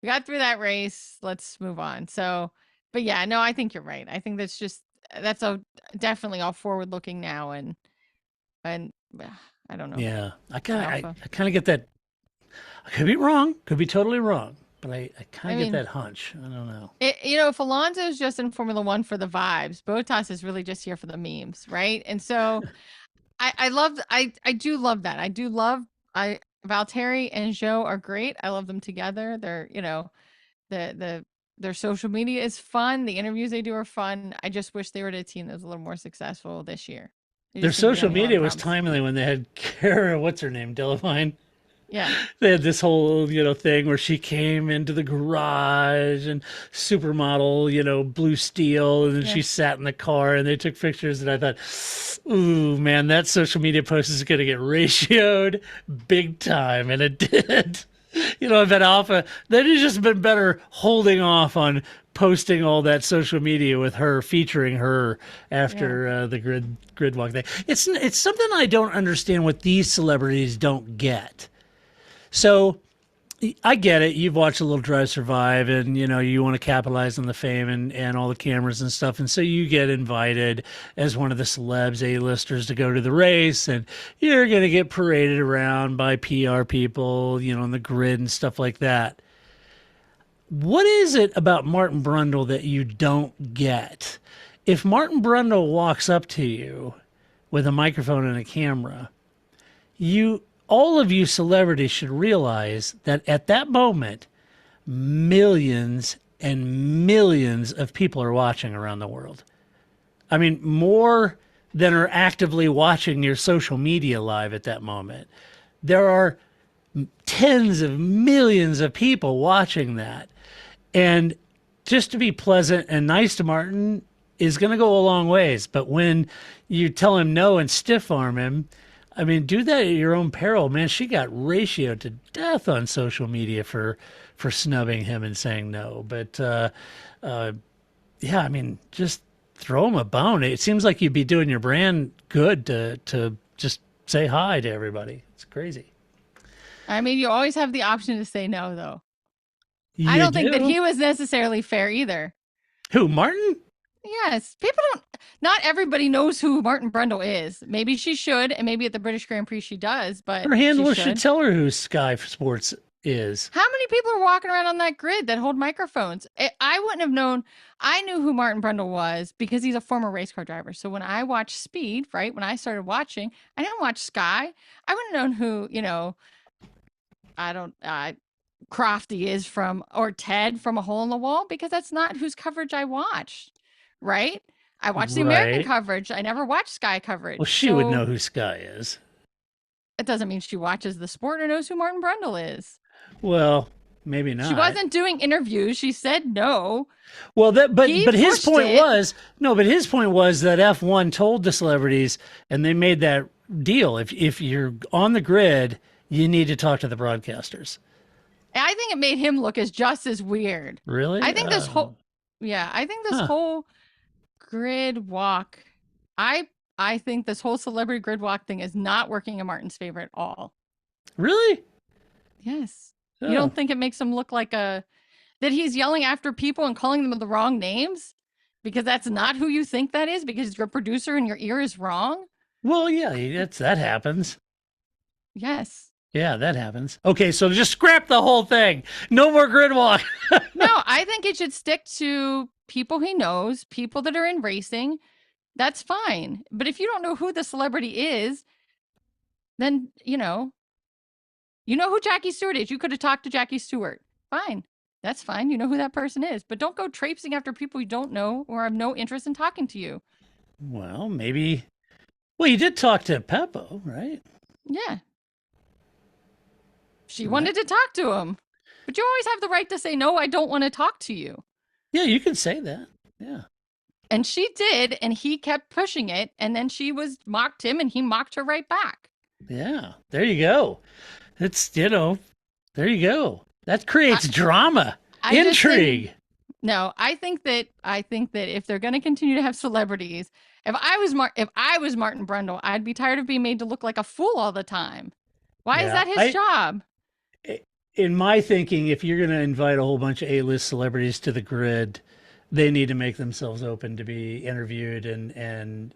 got through that race. Let's move on. So, but yeah, no, I think you're right. I think that's definitely all forward looking now, and I don't know. Yeah, I kind of get that. I could be wrong, could be totally wrong, but I kind of get that hunch. I don't know. If Alonso's just in Formula One for the vibes, Bottas is really just here for the memes, right? And so I do love that. Valtteri and Joe are great. I love them together. They're, their social media is fun. The interviews they do are fun. I just wish they were a team that was a little more successful this year. They Their just seem to be social having a lot of media was problems. timely when they had Kara, what's her name, Delevingne. Yeah. They had this whole, thing where she came into the garage and supermodel, blue steel, and then she sat in the car and they took pictures. And I thought, ooh, man, that social media post is going to get ratioed big time. And it did. I've been alpha. They'd have just been better holding off on posting all that social media with her, featuring her after the grid walk thing. It's something I don't understand what these celebrities don't get. So I get it. You've watched a little Drive Survive and, you want to capitalize on the fame and all the cameras and stuff. And so you get invited as one of the celebs, A-listers, to go to the race. And you're going to get paraded around by PR people, on the grid and stuff like that. What is it about Martin Brundle that you don't get? If Martin Brundle walks up to you with a microphone and a camera, all of you celebrities should realize that at that moment, millions and millions of people are watching around the world. I mean, more than are actively watching your social media live at that moment. There are tens of millions of people watching that. And just to be pleasant and nice to Martin is going to go a long ways. But when you tell him no and stiff arm him, I mean, do that at your own peril, man. She got ratioed to death on social media for snubbing him and saying no. But yeah, I mean, just throw him a bone. It seems like you'd be doing your brand good to just say hi to everybody. It's crazy. I mean, you always have the option to say no, though. You I don't think that do? he was necessarily fair either. Who, Martin? Yes, people don't. Not everybody knows who Martin Brundle is. Maybe she should, and maybe at the British Grand Prix she does. But Her handler she should tell her who Sky Sports is. How many people are walking around on that grid that hold microphones? I wouldn't have known. I knew who Martin Brundle was because he's a former race car driver. So when I watched Speed, right, when I started watching, I didn't watch Sky. I wouldn't have known who, Crofty is from, or Ted from A Hole in the Wall, because that's not whose coverage I watched, right? I watched the American Right. coverage. I never watched Sky coverage. Well, she would know who Sky is. It doesn't mean she watches the sport or knows who Martin Brundle is. Well, maybe not. She wasn't doing interviews. She said no. Well, but his pushed point it. was but his point was that F1 told the celebrities, and they made that deal. If you're on the grid, you need to talk to the broadcasters. I think it made him look just as weird. Really? I think this whole whole grid walk, I think this whole celebrity grid walk thing is not working in Martin's favor at all. Really? Yes. Oh. You don't think it makes him look like that he's yelling after people and calling them the wrong names? Because that's not who you think that is, because your producer in your ear is wrong? Well, yeah, that happens. Yes. Yeah, that happens. Okay, so just scrap the whole thing. No more grid walk. No, I think it should stick to people he knows, people that are in racing. That's fine. But if you don't know who the celebrity is, then, you know who Jackie Stewart is. You could have talked to Jackie Stewart. Fine. That's fine. You know who that person is. But don't go traipsing after people you don't know or have no interest in talking to you. Well, maybe. Well, you did talk to Peppo, right? Yeah. She wanted to talk to him. But you always have the right to say, no, I don't want to talk to you. Yeah, you can say that. Yeah. And she did, and he kept pushing it, and then she mocked him, and he mocked her right back. Yeah, there you go. It's, there you go. That creates drama, intrigue. I think that if they're going to continue to have celebrities, if I was Martin Brundle, I'd be tired of being made to look like a fool all the time. Why is that his job? In my thinking, if you're going to invite a whole bunch of A-list celebrities to the grid, they need to make themselves open to be interviewed and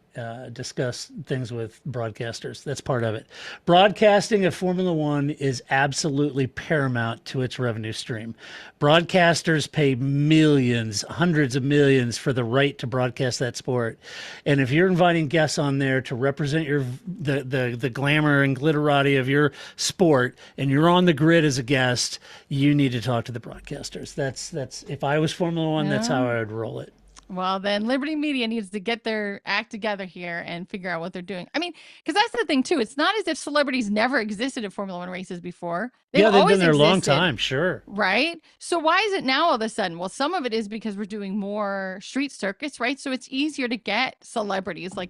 discuss things with broadcasters. That's part of it. Broadcasting of Formula One is absolutely paramount to its revenue stream. Broadcasters pay millions, hundreds of millions for the right to broadcast that sport. And if you're inviting guests on there to represent the glamour and glitterati of your sport, and you're on the grid as a guest, you need to talk to the broadcasters. That's if I was Formula One, that's how I would roll it. Well, then Liberty Media needs to get their act together here and figure out what they're doing. I mean, because that's the thing too. It's not as if celebrities never existed at Formula One races before. They've always been there a long existed, time, sure. right? So why is it now all of a sudden? Well, some of it is because we're doing more street circuits, right? So it's easier to get celebrities, like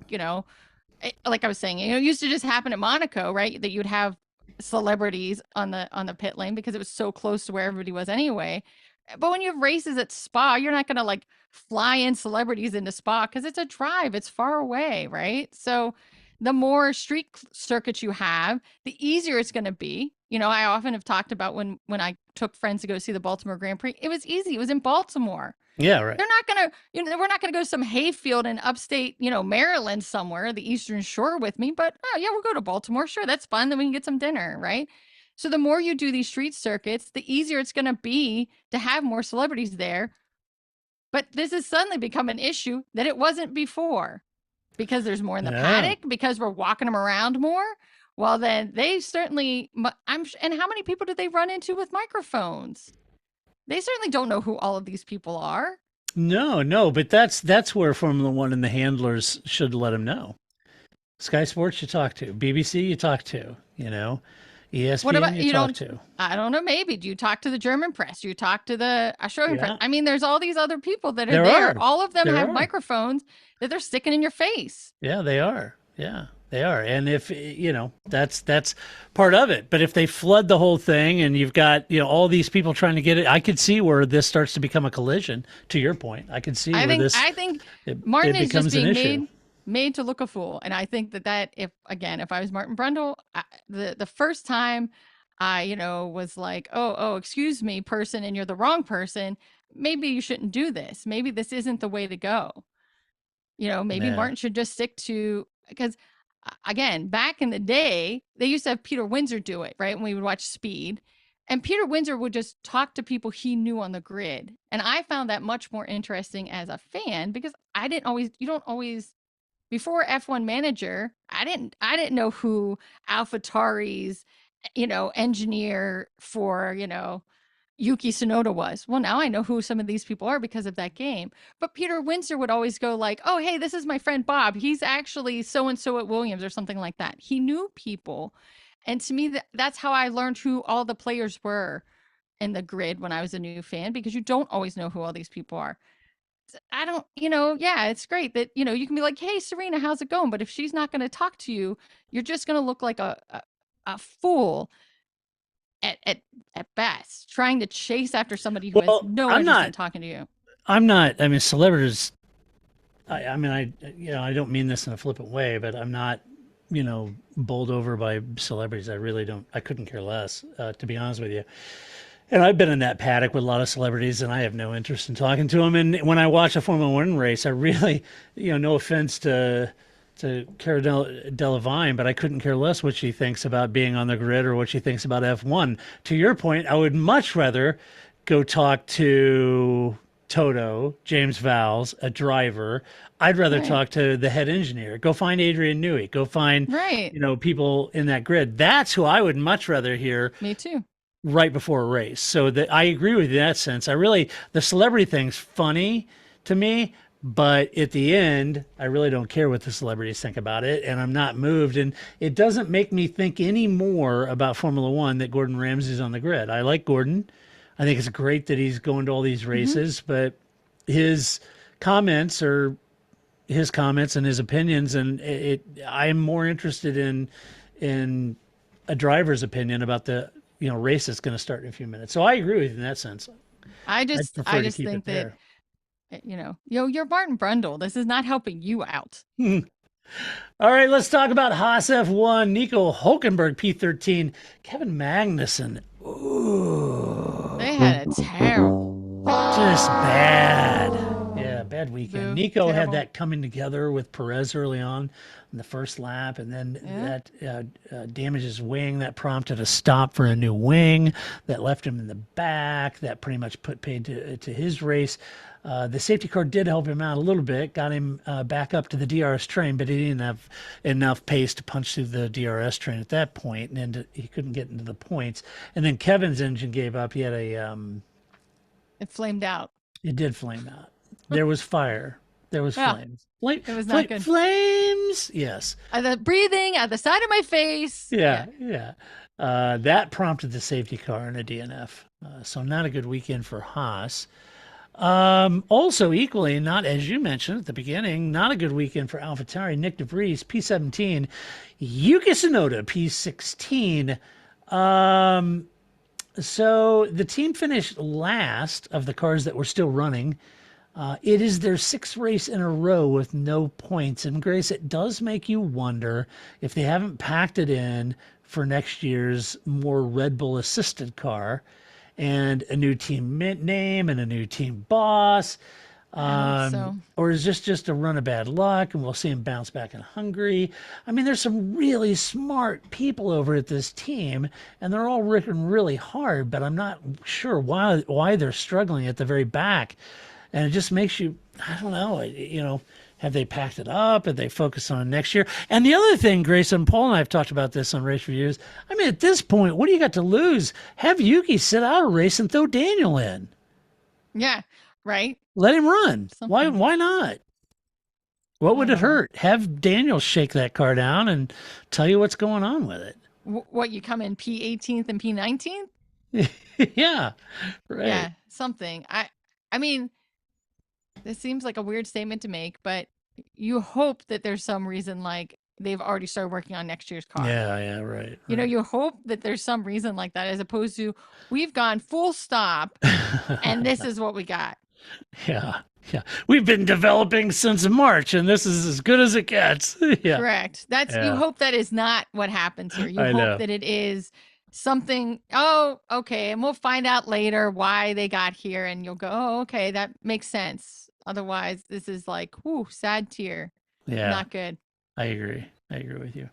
like I was saying, it used to just happen at Monaco, right? That you'd have celebrities on the pit lane because it was so close to where everybody was anyway. But when you have races at Spa, you're not going to like fly in celebrities into Spa because it's a drive. It's far away, right? So the more street circuits you have, the easier it's going to be. I often have talked about when I took friends to go see the Baltimore Grand Prix. It was easy. It was in Baltimore. Yeah, right. They're not going to, we're not going to go to some hayfield in upstate, Maryland somewhere, the Eastern Shore with me. But yeah, we'll go to Baltimore. Sure, that's fun. Then we can get some dinner, right? So the more you do these street circuits, the easier it's going to be to have more celebrities there. But this has suddenly become an issue that it wasn't before because there's more in the paddock, because we're walking them around more. Well, then they certainly, and how many people do they run into with microphones? They certainly don't know who all of these people are. No, but that's where Formula One and the handlers should let them know. Sky Sports you talk to, BBC you talk to, ESPN what about, you talk to. I don't know, maybe. Do you talk to the German press? Do you talk to the Australian press? I mean, there's all these other people that are there. All of them have microphones that they're sticking in your face. Yeah, they are. Yeah, they are. And if, that's part of it. But if they flood the whole thing and you've got, all these people trying to get it, I could see where this starts to become a collision, to your point. I could see I think Martin is just being made to look a fool. And I think that if I was Martin Brundle, the first time I, was like, oh, excuse me, person, and you're the wrong person, maybe you shouldn't do this. Maybe this isn't the way to go. Maybe Martin should just stick to, because again, back in the day, they used to have Peter Windsor do it, right? When we would watch Speed. And Peter Windsor would just talk to people he knew on the grid. And I found that much more interesting as a fan because before F1 Manager, I didn't know who AlphaTauri's, engineer for, Yuki Tsunoda was. Well, now I know who some of these people are because of that game. But Peter Windsor would always go like, oh, hey, this is my friend Bob. He's actually so-and-so at Williams or something like that. He knew people. And to me, that's how I learned who all the players were in the grid when I was a new fan, because you don't always know who all these people are. I don't, it's great that, you can be like, hey, Serena, how's it going? But if she's not going to talk to you, you're just going to look like a fool at best, trying to chase after somebody who has no interest in talking to you. I'm not, celebrities, I don't mean this in a flippant way, but I'm not, bowled over by celebrities. I couldn't care less, to be honest with you. And I've been in that paddock with a lot of celebrities, and I have no interest in talking to them. And when I watch a Formula One race, I really, no offense to Cara Delevingne, but I couldn't care less what she thinks about being on the grid or what she thinks about F1. To your point, I would much rather go talk to Toto, James Vowles, a driver. I'd rather talk to the head engineer. Go find Adrian Newey. Go find, people in that grid. That's who I would much rather hear. Me too. Right before a race. So I agree with you in that sense. The celebrity thing's funny to me, but at the end, I really don't care what the celebrities think about it, and I'm not moved. And it doesn't make me think any more about Formula One that Gordon Ramsay's on the grid. I like Gordon. I think it's great that he's going to all these races, but his comments and his opinions, and I'm more interested in a driver's opinion about the race that's going to start in a few minutes. So I agree with you in that sense. I just think that, you're Martin Brundle. This is not helping you out. All right, let's talk about Haas F1. Nico Hulkenberg, P13. Kevin Magnussen. Ooh. They had a terrible. Just bad. Yeah, bad bad weekend. Boo. Nico had Terrible. that coming together with Perez early on in the first lap, and then that damaged his wing. That prompted a stop for a new wing that left him in the back. That pretty much paid to his race. The safety car did help him out a little bit, got him back up to the DRS train, but he didn't have enough pace to punch through the DRS train at that point, and he couldn't get into the points. And then Kevin's engine gave up. He had It flamed out. it did flame out. There was fire. There was Yeah. flames. It was not good. Flames. Yes. The breathing at the side of my face. Yeah. That prompted the safety car and a DNF. So not a good weekend for Haas. Also equally, not as you mentioned at the beginning, not a good weekend for AlphaTauri. Nick DeVries, P17, Yuki Tsunoda, P16. So the team finished last of the cars that were still running. It is their 6th race in a row with no points. And Grace, it does make you wonder if they haven't packed it in for next year's more Red Bull assisted car and a new team name and a new team boss. I hope so. Or is this just a run of bad luck and we'll see him bounce back in Hungary? I mean, there's some really smart people over at this team and they're all working really hard, but I'm not sure why they're struggling at the very back. And it just makes you, I don't know, have they packed it up? Have they focused on next year? And the other thing, Grayson, Paul and I have talked about this on race reviews. I mean, at this point, what do you got to lose? Have Yuki sit out a race and throw Daniel in. Yeah, right. Let him run. Something. Why not? What would it hurt? Have Daniel shake that car down and tell you what's going on with it. What, you come in P18th and P19th? Yeah, right. Yeah, something. I mean, this seems like a weird statement to make, but you hope that there's some reason like they've already started working on next year's car. Yeah, right. You know, you hope that there's some reason like that as opposed to we've gone full stop and this is what we got. Yeah. We've been developing since March, and this is as good as it gets. Yeah. Correct. You hope that is not what happens here. You I hope know. that it is something, oh, okay, and we'll find out later why they got here, and you'll go, oh, okay, that makes sense. Otherwise, this is like, whoo, sad tear. Yeah. Not good. I agree with you.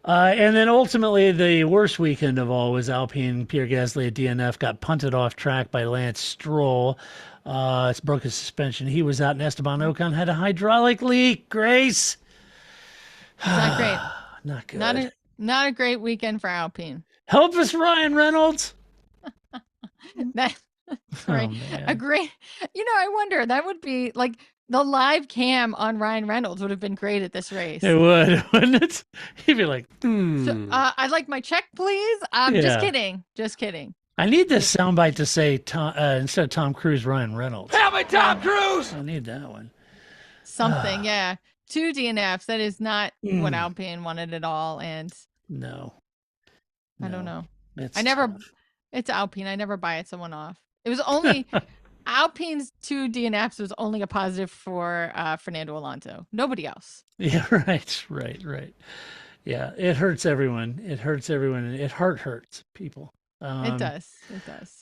And then ultimately, the worst weekend of all was Alpine. Pierre Gasly at DNF got punted off track by Lance Stroll. It's broke his suspension. He was out, and Esteban Ocon had a hydraulic leak. Grace. It's not great. Not good. Not a great weekend for Alpine. Help us, Ryan Reynolds. That right. man. A great, I wonder, that would be like the live cam on Ryan Reynolds would have been great at this race. It would, wouldn't it? He'd be like, So, I'd like my check, please. Yeah. Just kidding. I need this soundbite to say instead of Tom Cruise, Ryan Reynolds. Help me, Tom Cruise! I need that one. Something, yeah. 2 DNFs. That is not what Alpine wanted at all. And No. I don't know. It's tough. It's Alpine. I never buy someone off. It was only Alpine's 2 DNFs was only a positive for Fernando Alonso. Nobody else. Yeah, right. Yeah, it hurts everyone. It hurts everyone, and it hurts people. It does.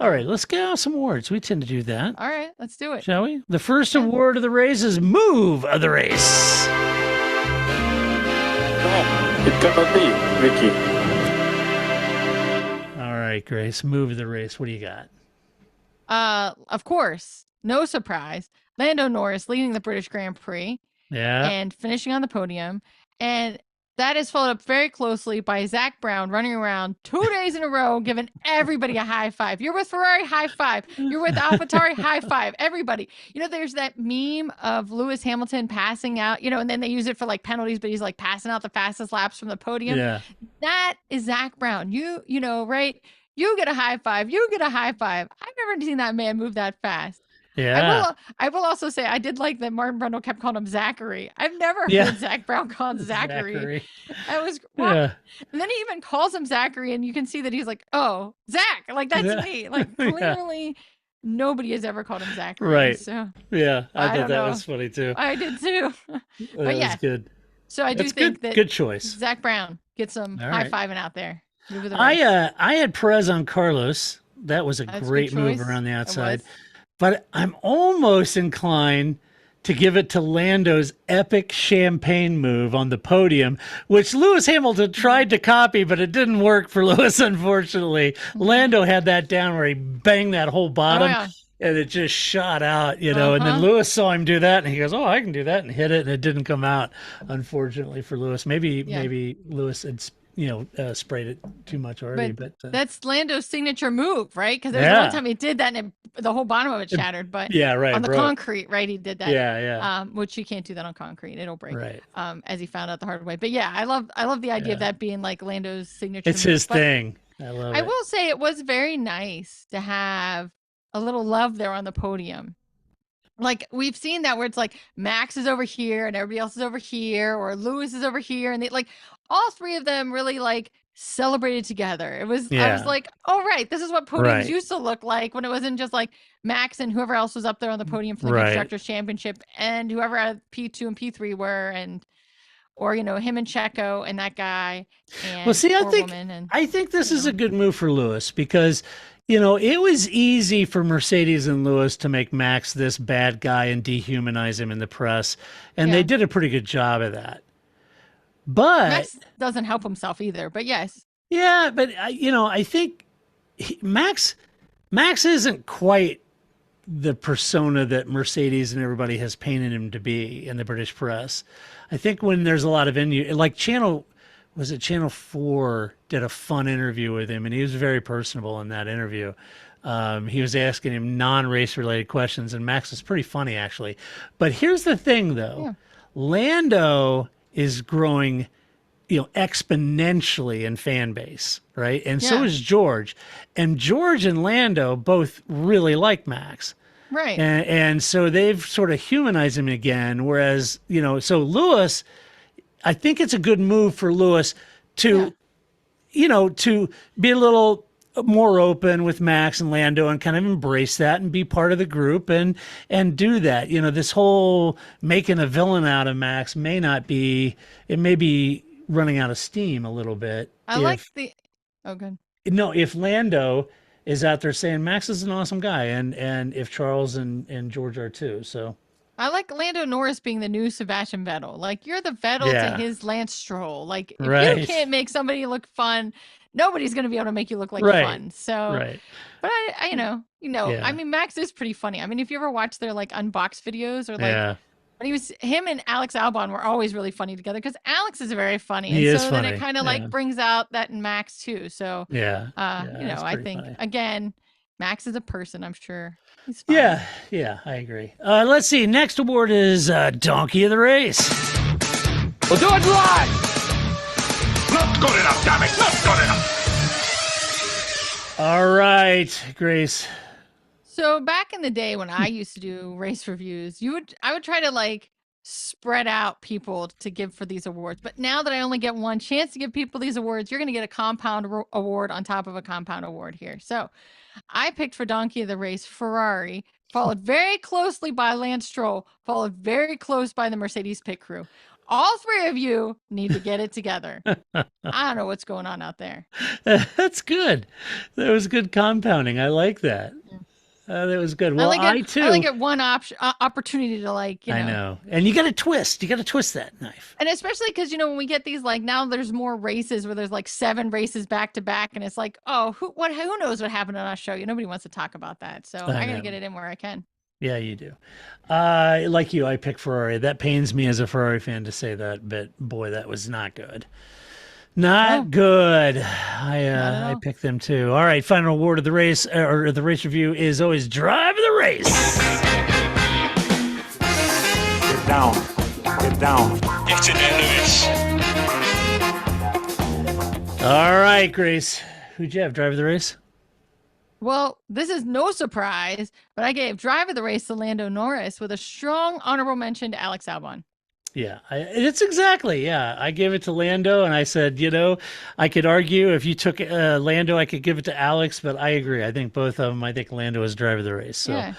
All right, let's get out some awards. We tend to do that. All right, let's do it. Shall we? The first award of the race is Move of the Race. No, it cannot be, Ricky. All right, Grace, Move of the Race. What do you got? Of course, no surprise. Lando Norris leading the British Grand Prix Yeah. and finishing on the podium. And that is followed up very closely by Zach Brown running around 2 days in a row, giving everybody a high five. You're with Ferrari, high five. You're with AlphaTauri, high five. Everybody. There's that meme of Lewis Hamilton passing out, and then they use it for like penalties, but he's like passing out the fastest laps from the podium. Yeah. That is Zach Brown. Right? You get a high five. You get a high five. I've never seen that man move that fast. Yeah. I will also say I did like that Martin Brundle kept calling him Zachary. I've never heard Zach Brown called Zachary. I was Yeah. And then he even calls him Zachary, and you can see that he's like, "Oh, Zach, like that's me." Like clearly, nobody has ever called him Zachary. Right. So Yeah. I I thought don't that know. was funny too. I did too. That But yeah, was good. so I do That's think good. that Good choice. Zach Brown gets some All high right. fiving out there. Move of the race. I had Perez on Carlos. That was a That's a good great move choice. around the It outside. was. But I'm almost inclined to give it to Lando's epic champagne move on the podium, which Lewis Hamilton tried to copy, but it didn't work for Lewis, unfortunately. Lando had that down where he banged that whole bottom. yeah. And it just shot out, and then Lewis saw him do that, and he goes, "Oh, I can do that," and hit it, and it didn't come out, unfortunately for Lewis. Maybe Lewis had, sprayed it too much already, but that's Lando's signature move, right? Because there's one time he did that, and the whole bottom of it shattered. But on the concrete, right? He did that. Yeah. Which you can't do that on concrete; it'll break. Right. As he found out the hard way. But yeah, I love the idea of that being like Lando's signature. It's his thing. I love it. I will say it was very nice to have a little love there on the podium. Like we've seen that where it's like Max is over here and everybody else is over here, or Lewis is over here, and they like all three of them really like celebrated together. I was like, oh right, this is what podiums used to look like when it wasn't just like Max and whoever else was up there on the podium for the Constructors Championship and whoever had P2 and P3 were, or him and Checo and that guy. And well, see, I think this is a good move for Lewis because it was easy for Mercedes and Lewis to make Max this bad guy and dehumanize him in the press, and they did a pretty good job of that. But Max doesn't help himself either. But yes, yeah, but I think Max isn't quite the persona that Mercedes and everybody has painted him to be in the British press. I think when there's a lot of like Channel 4 did a fun interview with him, and he was very personable in that interview. He was asking him non-race related questions, and Max was pretty funny actually. But here's the thing though, Lando is growing, exponentially in fan base, right? And so is George. And George and Lando both really like Max. Right. And so they've sort of humanized him again. Whereas, so Lewis, I think it's a good move for Lewis to, to be a little more open with Max and Lando and kind of embrace that and be part of the group and do that. This whole making a villain out of Max may be running out of steam a little bit. If Lando is out there saying Max is an awesome guy and if Charles and George are too. So I like Lando Norris being the new Sebastian Vettel. Like you're the Vettel to his Lance Stroll. Like if you can't make somebody look fun, nobody's going to be able to make you look like fun. So, but I mean, Max is pretty funny. I mean, if you ever watch their like unbox videos or like when him and Alex Albon were always really funny together because Alex is very funny. He is funny. Then it kind of like brings out that in Max too. So I think funny. Again, Max is a person, I'm sure. He's fine. Yeah, I agree. Let's see. Next award is Donkey of the Race. We'll do it live! Not good enough, damn it! Not good enough! All right, Grace. So back in the day when I used to do race reviews, I would try to like spread out people to give for these awards. But now that I only get one chance to give people these awards, you're going to get a compound award on top of a compound award here. So I picked for Donkey of the Race Ferrari, followed very closely by Lance Stroll, followed very close by the Mercedes pit crew. All three of you need to get it together. I don't know what's going on out there. That's good. That was good compounding. I like that. That was good. Well, I too. I only get one opportunity to like, I know. And you got to twist. You got to twist that knife. And especially because, when we get these, like now there's more races where there's like 7 races back to back. And it's like, oh, who knows what happened on our show? Nobody wants to talk about that. So I got to get it in where I can. Yeah, you do. Like you, I pick Ferrari. That pains me as a Ferrari fan to say that, but boy, that was not good. Not good. I picked them too. All right, final award of the race or the race review is always Drive the Race. Get down. Get down. It's an Lewis. All right, Grace. Who'd you have drive the race? Well, this is no surprise, but I gave drive of the race to Lando Norris with a strong honorable mention to Alex Albon. Yeah, it's exactly. Yeah, I gave it to Lando, and I said, I could argue if you took Lando, I could give it to Alex, but I agree. I think both of them. I think Lando is driver of the race. So,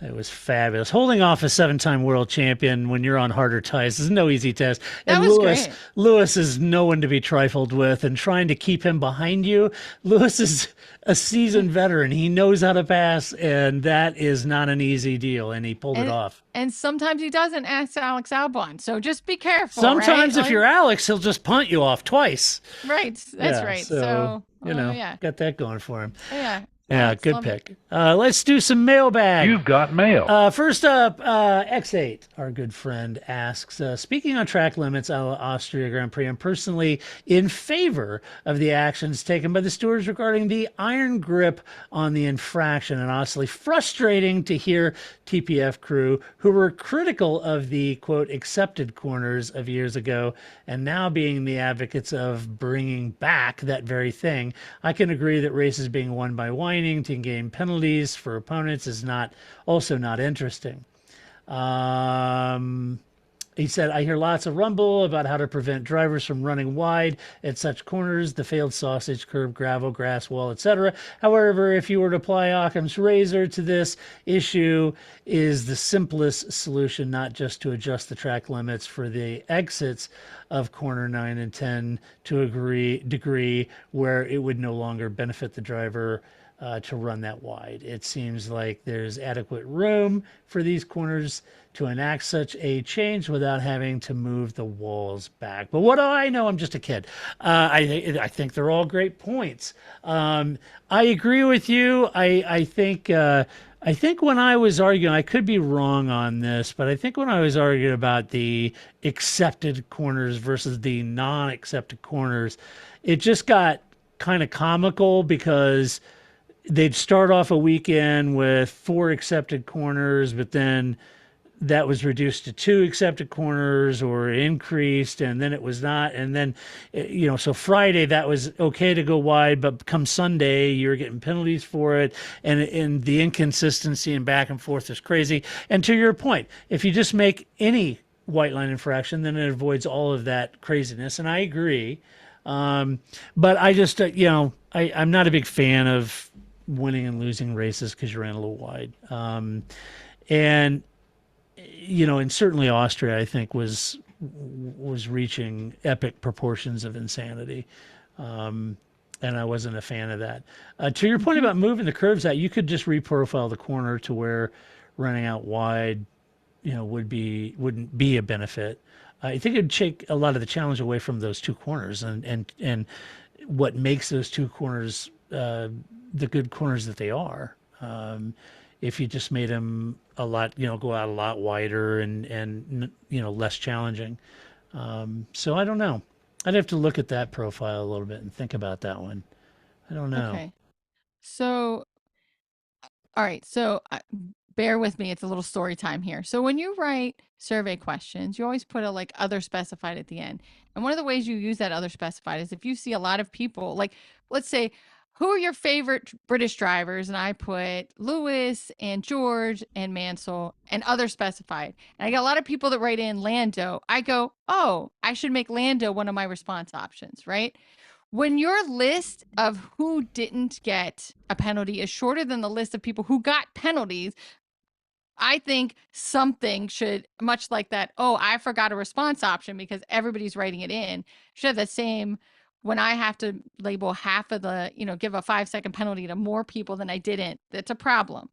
It was fabulous. Holding off a 7-time world champion when you're on harder tires is no easy task. That And was great. Lewis is no one to be trifled with, and trying to keep him behind you. Lewis is a seasoned veteran. He knows how to pass, and that is not an easy deal, and he pulled it off. And sometimes he doesn't, ask Alex Albon. So just be careful. Sometimes right? if you're Alex, he'll just punt you off twice. Right. That's Yeah, right. So, So, yeah. got that going for him. Yeah. Yeah, Alex, good love it. pick. Let's do some mailbag. You've got mail. First up, X8, our good friend, asks, speaking on track limits a la Austria Grand Prix, I'm personally in favor of the actions taken by the stewards regarding the iron grip on the infraction, and honestly frustrating to hear TPF crew who were critical of the, quote, accepted corners of years ago and now being the advocates of bringing back that very thing. I can agree that races being won by whining to gain penalties for opponents is also not interesting. He said, I hear lots of rumble about how to prevent drivers from running wide at such corners, the failed sausage curb, gravel, grass wall, etc. However, if you were to apply Occam's razor to this issue, is the simplest solution not just to adjust the track limits for the exits of corner 9 and 10 to a degree where it would no longer benefit the driver to run that wide. It seems like there's adequate room for these corners to enact such a change without having to move the walls back. But what do I know? I'm just a kid. I think they're all great points. I agree with you. I think when I was arguing, I could be wrong on this, but I think when I was arguing about the accepted corners versus the non-accepted corners, it just got kind of comical because they'd start off a weekend with 4 accepted corners, but then that was reduced to 2 accepted corners or increased, and then it was not. And then, so Friday that was okay to go wide, but come Sunday, you're getting penalties for it. And the inconsistency and back and forth is crazy. And to your point, if you just make any white line infraction, then it avoids all of that craziness. And I agree. But I just, I'm not a big fan of winning and losing races because you ran a little wide. And certainly Austria, I think, was reaching epic proportions of insanity. And I wasn't a fan of that. To your point about moving the curves out, you could just reprofile the corner to where running out wide, wouldn't be a benefit. I think it'd take a lot of the challenge away from those 2 corners and what makes those 2 corners the good corners that they are. If you just made them a lot, go out a lot wider and less challenging. So I don't know. I'd have to look at that profile a little bit and think about that one. I don't know. Okay. So, all right. So bear with me. It's a little story time here. So when you write survey questions, you always put a other specified at the end. And one of the ways you use that other specified is if you see a lot of people, like, let's say, who are your favorite British drivers? And I put Lewis and George and Mansell and other specified. And I got a lot of people that write in Lando. I go, oh, I should make Lando one of my response options, right? When your list of who didn't get a penalty is shorter than the list of people who got penalties, I think something should, much like that, oh, I forgot a response option because everybody's writing it in, should have the same. When I have to label half of the, give a 5-second penalty to more people than I didn't, that's a problem.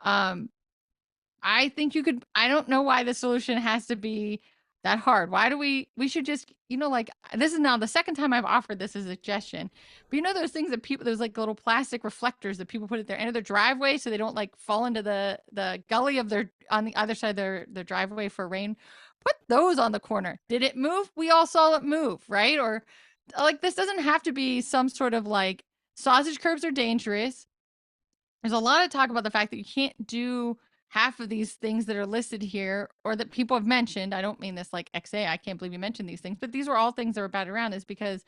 I think you could, I don't know why the solution has to be that hard. Why do we should just, this is now the second time I've offered this as a suggestion, but those things that people, those little plastic reflectors that people put at their end of their driveway so they don't fall into the gully of on the other side of their driveway for rain. Put those on the corner. Did it move? We all saw it move, right? Or this doesn't have to be some sort of sausage curbs are dangerous. There's a lot of talk about the fact that you can't do half of these things that are listed here or that people have mentioned. I don't mean this like XA. I can't believe you mentioned these things, but these were all things that were batted around is because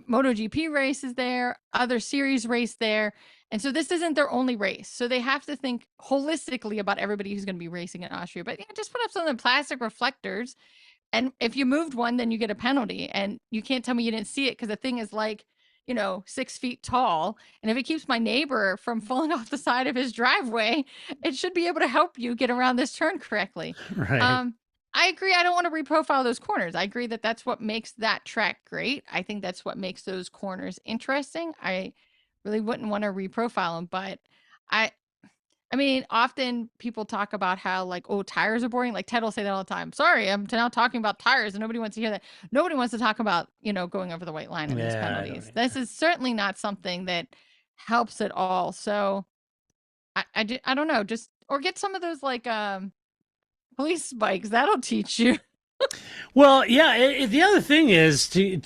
MotoGP race is there, other series race there. And so this isn't their only race. So they have to think holistically about everybody who's going to be racing in Austria. But just put up some of the plastic reflectors. And if you moved one, then you get a penalty. And you can't tell me you didn't see it because the thing is 6 feet tall. And if it keeps my neighbor from falling off the side of his driveway, it should be able to help you get around this turn correctly. Right. I agree. I don't want to reprofile those corners. I agree that that's what makes that track great. I think that's what makes those corners interesting. I really wouldn't want to reprofile them, but I, I mean, often people talk about how like, oh, tires are boring. Like Ted will say that all the time. Sorry, I'm now talking about tires and nobody wants to hear that. Nobody wants to talk about, going over the white line in these Yeah, I penalties. don't This is certainly not something that helps at all. So I don't know, just, or get some of those like, police bikes. That'll teach you. Well, yeah. The other thing is to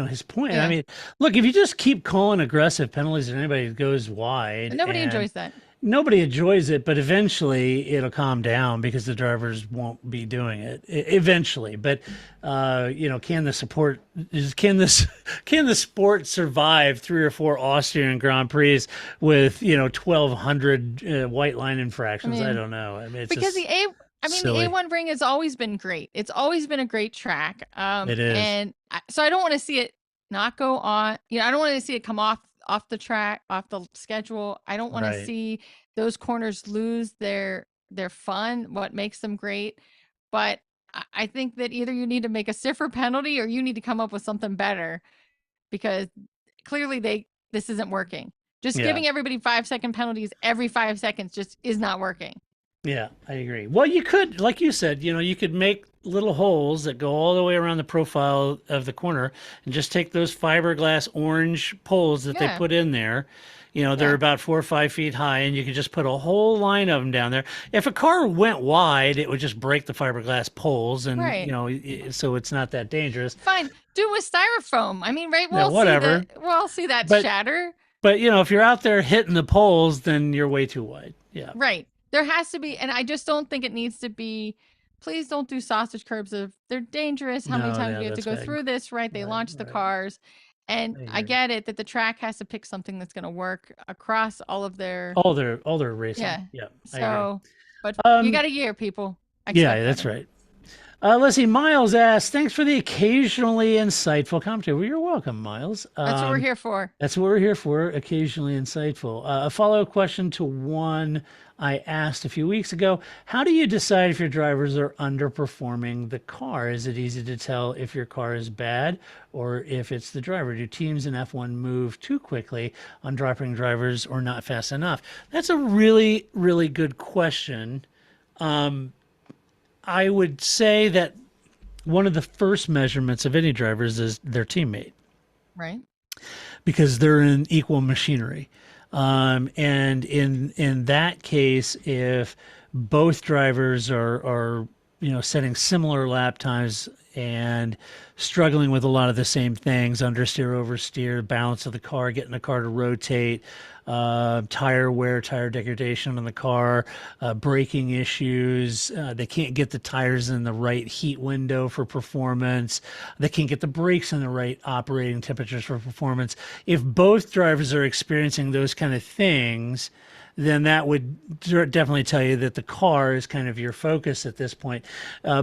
his point. Yeah. I mean, look, if you just keep calling aggressive penalties and anybody goes wide, And nobody and enjoys that. nobody enjoys it, but eventually it'll calm down because the drivers won't be doing it eventually. But can the sport survive 3 or 4 Austrian Grand Prix with 1,200 white line infractions? I don't know. I mean, it's because just the silly. A1 ring has always been great. It's always been a great track. It is. And so I don't want to see it not go on. I don't want to see it come off the track, off the schedule. I don't want Right. to see those corners lose their fun, what makes them great. But I think that either you need to make a stiffer penalty or you need to come up with something better, because clearly this isn't working. Just Yeah. giving everybody 5-second penalties every 5 seconds just is not working. Yeah, I agree. Well, you could, like you said, you could make little holes that go all the way around the profile of the corner and just take those fiberglass orange poles that they Yeah. put in there. They're about 4 or 5 feet high, and you could just put a whole line of them down there. If a car went wide, it would just break the fiberglass poles, and Right. so it's not that dangerous. Fine, do it with styrofoam. I mean, right? Yeah, whatever. We'll see that But- shatter. But if you're out there hitting the poles, then you're way too wide. Yeah. Right. There has to be, and I just don't think it needs to be. Please don't do sausage curbs. They're dangerous. How many No, times yeah, do you have to that's go bad. through this? Right. They Right, launch the right. cars. And I I agree. get it that the track has to pick something that's going to work across all of their. All their racing. Yeah. Yeah. I agree. So, but Um, you got a year, people. Yeah, Expect that's better. right. Let's see. Miles asks, "Thanks for the occasionally insightful commentary." Well, you're welcome, Miles. That's what we're here for. That's what we're here for. Occasionally insightful. A follow-up question to one I asked a few weeks ago: how do you decide if your drivers are underperforming the car? Is it easy to tell if your car is bad or if it's the driver? Do teams in F1 move too quickly on dropping drivers or not fast enough? That's a really, really good question. I would say that one of the first measurements of any drivers is their teammate, Right. because they're in equal machinery. And in that case, if both drivers are setting similar lap times and struggling with a lot of the same things, understeer, oversteer, balance of the car, getting the car to rotate, tire wear, tire degradation on the car, braking issues. They can't get the tires in the right heat window for performance. They can't get the brakes in the right operating temperatures for performance. If both drivers are experiencing those kind of things, then that would definitely tell you that the car is kind of your focus at this point.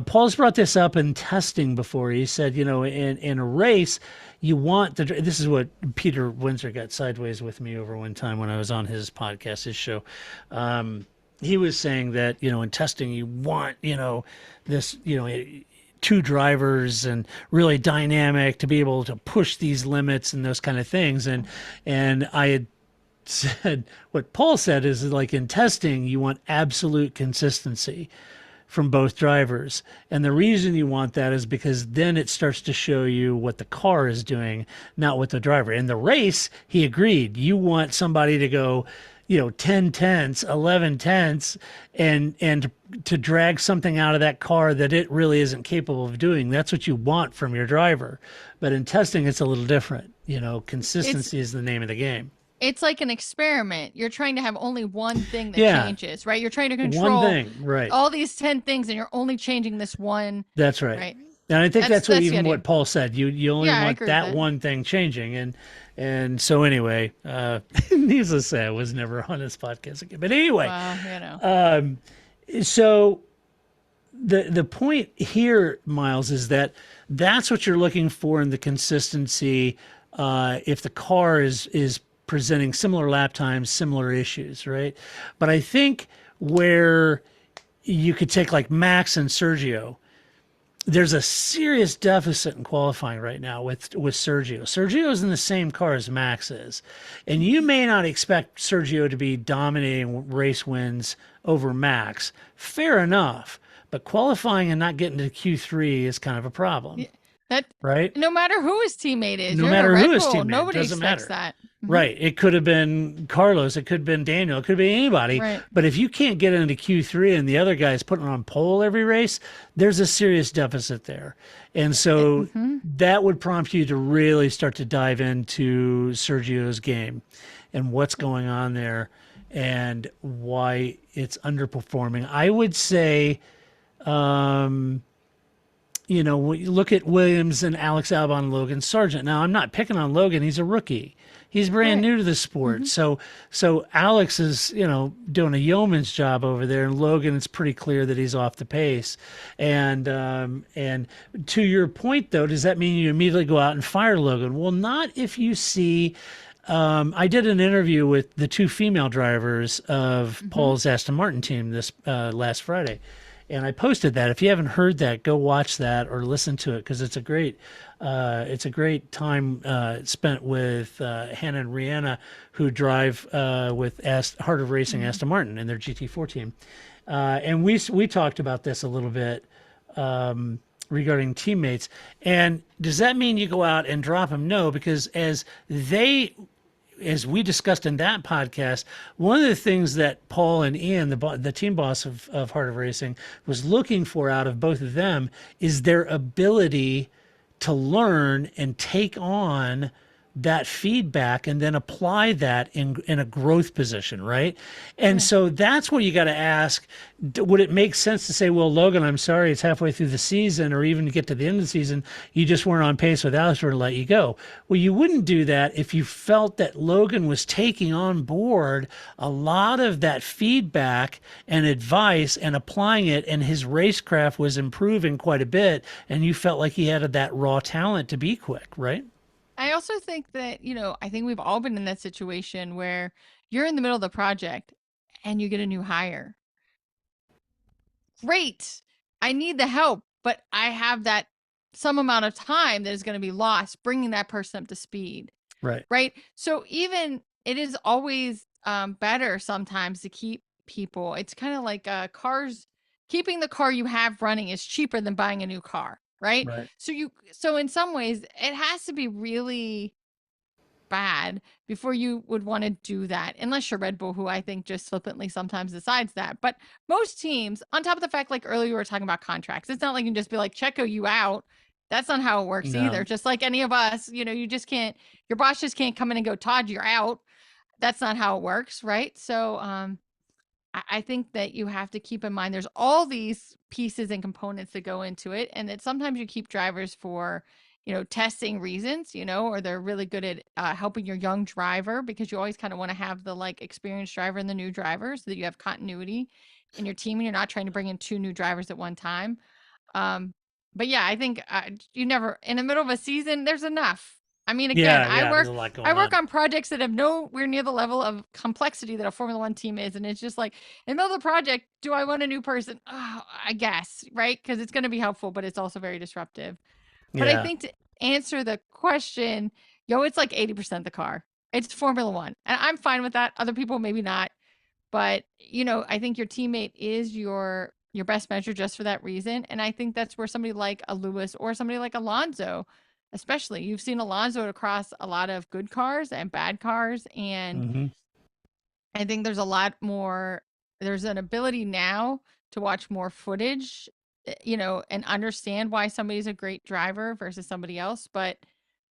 Paul's brought this up in testing before. He said, in a race, you want this is what Peter Windsor got sideways with me over one time when I was on his podcast, his show. He was saying that, in testing, you want, this, two drivers and really dynamic to be able to push these limits and those kind of things. And I had said, what Paul said is, like, in testing, you want absolute consistency from both drivers. And the reason you want that is because then it starts to show you what the car is doing, not what the driver. In the race, he agreed. You want somebody to go, 10 tenths, 11 tenths, and to drag something out of that car that it really isn't capable of doing. That's what you want from your driver. But in testing, it's a little different. Consistency is the name of the game. It's like an experiment. You're trying to have only one thing that Yeah. changes, right? You're trying to control One thing, right. all these 10 things, and you're only changing this one. That's right. Right. And I think That's that's what the even idea. what Paul said. You only Yeah, I want agree with that that. one thing changing. And so anyway, needless to say, I was never on this podcast again. But anyway, Well, so the point here, Miles, is that That's what you're looking for in the consistency. If the car is presenting similar lap times, similar issues, right? But I think where you could take like Max and Sergio, there's a serious deficit in qualifying right now with Sergio. Sergio is in the same car as Max is, and you may not expect Sergio to be dominating race wins over Max. Fair enough, but qualifying and not getting to Q3 is kind of a problem. That right? No matter who his teammate is, No you're in a matter Red who his Bull, teammate, nobody doesn't expects matter. that. Mhm. Right. It could have been Carlos. It could have been Daniel. It could have been anybody. Right. But if you can't get into Q3 and the other guy's putting on pole every race, there's a serious deficit there. And so that would prompt you to really start to dive into Sergio's game and what's going on there and why it's underperforming. I would say, you know, when you look at Williams and Alex Albon and Logan Sargent. Now, I'm not picking on Logan. He's a rookie. He's brand new to the sport. So Alex is, you know, doing a yeoman's job over there, and Logan, it's pretty clear that he's off the pace. And to your point, though, does that mean you immediately go out and fire Logan? Well, not if you see. I did an interview with the two female drivers of Paul's Aston Martin team this last Friday. And I posted that. If you haven't heard that, go watch that or listen to it because it's a great time spent with Hannah and Rihanna, who drive with Heart of Racing Aston Martin and their GT4 team. And we talked about this a little bit regarding teammates. And does that mean you go out and drop them? No, because as we discussed in that podcast, one of the things that Paul and Ian, the team boss of Heart of Racing, was looking for out of both of them is their ability to learn and take on that feedback and then apply that in a growth position, right? And so that's what you got to ask. Would it make sense to say, well, Logan, I'm sorry, it's halfway through the season, or even to get to the end of the season, you just weren't on pace with Alex, or to let you go? Well, you wouldn't do that if you felt that Logan was taking on board a lot of that feedback and advice and applying it, and his racecraft was improving quite a bit, and you felt like he had that raw talent to be quick, right? I also think that, you know, I think we've all been in that situation where you're in the middle of the project and you get a new hire. Great. I need the help, but I have that some amount of time that is going to be lost bringing that person up to speed. Right. Right. So even it is always better sometimes to keep people. It's kind of like cars. Keeping the car you have running is cheaper than buying a new car. Right. So in some ways it has to be really bad before you would want to do that, unless you're Red Bull, who I think just flippantly sometimes decides that. But most teams, on top of the fact, like earlier we were talking about contracts, it's not like you can just be like, Checo, you out. That's not how it works either. Just like any of us, you know, you just can't, your boss just can't come in and go, Todd, you're out. That's not how it works. Right. So I think that you have to keep in mind there's all these pieces and components that go into it, and that sometimes you keep drivers for, you know, testing reasons, you know, or they're really good at helping your young driver, because you always kind of want to have the like experienced driver and the new driver so that you have continuity in your team and you're not trying to bring in two new drivers at one time. But yeah, I think you never, in the middle of a season, there's enough. I mean, again, I work on projects that have nowhere near the level of complexity that a Formula One team is. And it's just like, in the middle of the project, do I want a new person? Oh, I guess, right? Because it's going to be helpful, but it's also very disruptive. But I think to answer the question, it's like 80% the car. It's Formula One. And I'm fine with that. Other people, maybe not. But, you know, I think your teammate is your best measure just for that reason. And I think that's where somebody like a Lewis or somebody like Alonso, especially, you've seen Alonso across a lot of good cars and bad cars. And I think there's a lot more, there's an ability now to watch more footage, you know, and understand why somebody's a great driver versus somebody else. But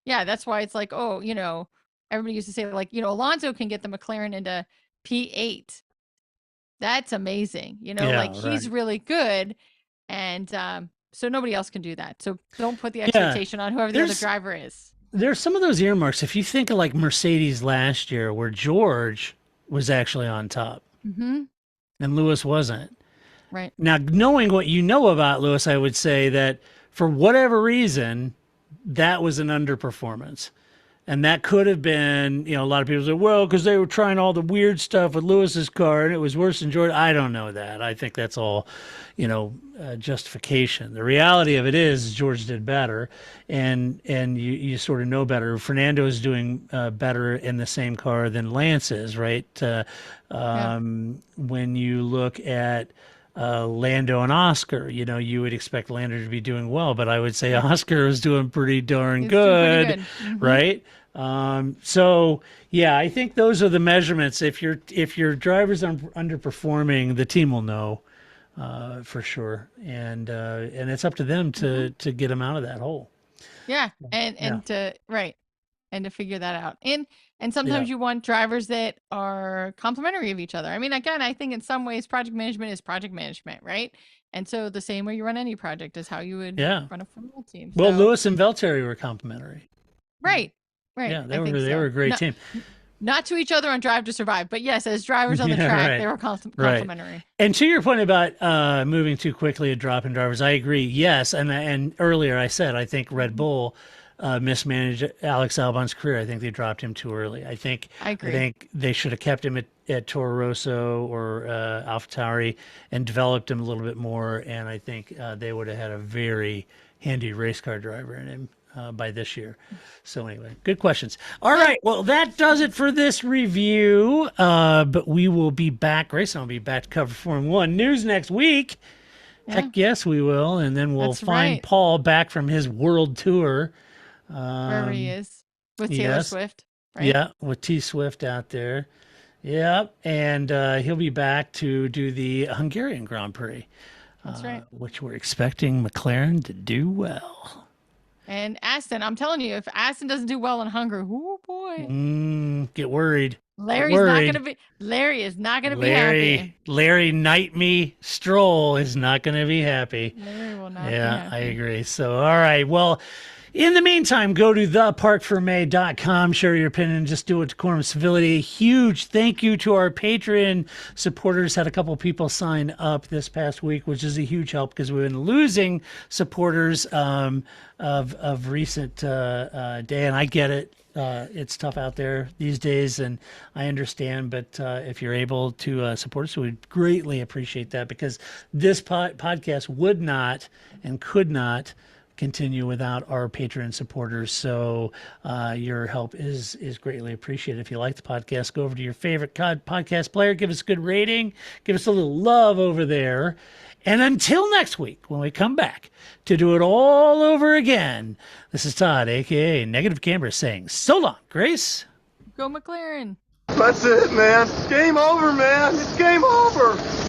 yeah, that's why it's like, oh, you know, everybody used to say like, you know, Alonso can get the McLaren into P8. That's amazing. You know, he's really good. And, so nobody else can do that. So don't put the expectation on whoever the other driver is. There's some of those earmarks. If you think of like Mercedes last year, where George was actually on top and Lewis wasn't. Right. Now, knowing what you know about Lewis, I would say that for whatever reason, that was an underperformance. And that could have been, a lot of people say, well, because they were trying all the weird stuff with Lewis's car and it was worse than Jordan. I don't know that. I think that's all, justification. The reality of it is George did better, and you sort of know better. Fernando is doing better in the same car than Lance is, right? When you look at Lando and Oscar, you would expect Lando to be doing well, but I would say Oscar is doing pretty darn good, right? So yeah, I think those are the measurements. If your driver's underperforming, the team will know for sure, and it's up to them to get them out of that hole. Yeah, and to figure that out. And sometimes you want drivers that are complementary of each other. I mean, again, I think in some ways project management is project management, right? And so the same way you run any project is how you would run a Formula team. Well, Lewis and Valtteri were complementary. Right. Yeah, they were a great team. Not to each other on Drive to Survive, but yes, as drivers on the track, they were complementary. Right. And to your point about moving too quickly and dropping drivers, I agree. Yes, and earlier I said I think Red Bull mismanaged Alex Albon's career. I think they dropped him too early. I agree. I think they should have kept him at Toro Rosso or AlphaTauri and developed him a little bit more. And I think they would have had a very handy race car driver in him by this year. So anyway, good questions. All right. Well, that does it for this review. But we will be back. Grayson will be back to cover Formula One news next week. Yeah. Heck yes, we will. And then we'll find Paul back from his world tour. Wherever he is with Taylor Swift, right? Yeah, with T Swift out there. Yep, and he'll be back to do the Hungarian Grand Prix. That's right. Which we're expecting McLaren to do well. And Aston, I'm telling you, if Aston doesn't do well in Hungary, oh boy, get worried. Larry is not gonna be happy. Larry Knight Me Stroll is not gonna be happy. Larry will not. Yeah, I agree. So all right, well. In the meantime, go to theparcferme.com, share your opinion, just do it with decorum and civility. Huge thank you to our Patreon supporters. Had a couple people sign up this past week, which is a huge help because we've been losing supporters of recent day, and I get it. It's tough out there these days, and I understand, but if you're able to support us, we'd greatly appreciate that because this podcast would not and could not continue without our Patreon supporters. So your help is greatly appreciated. If you like the podcast, go over to your favorite podcast player, give us a good rating, give us a little love over there. And until next week, when we come back to do it all over again, this is Todd, aka Negative Camera, saying so long, Grace. Go McLaren. That's it, man. Game over, man. It's game over.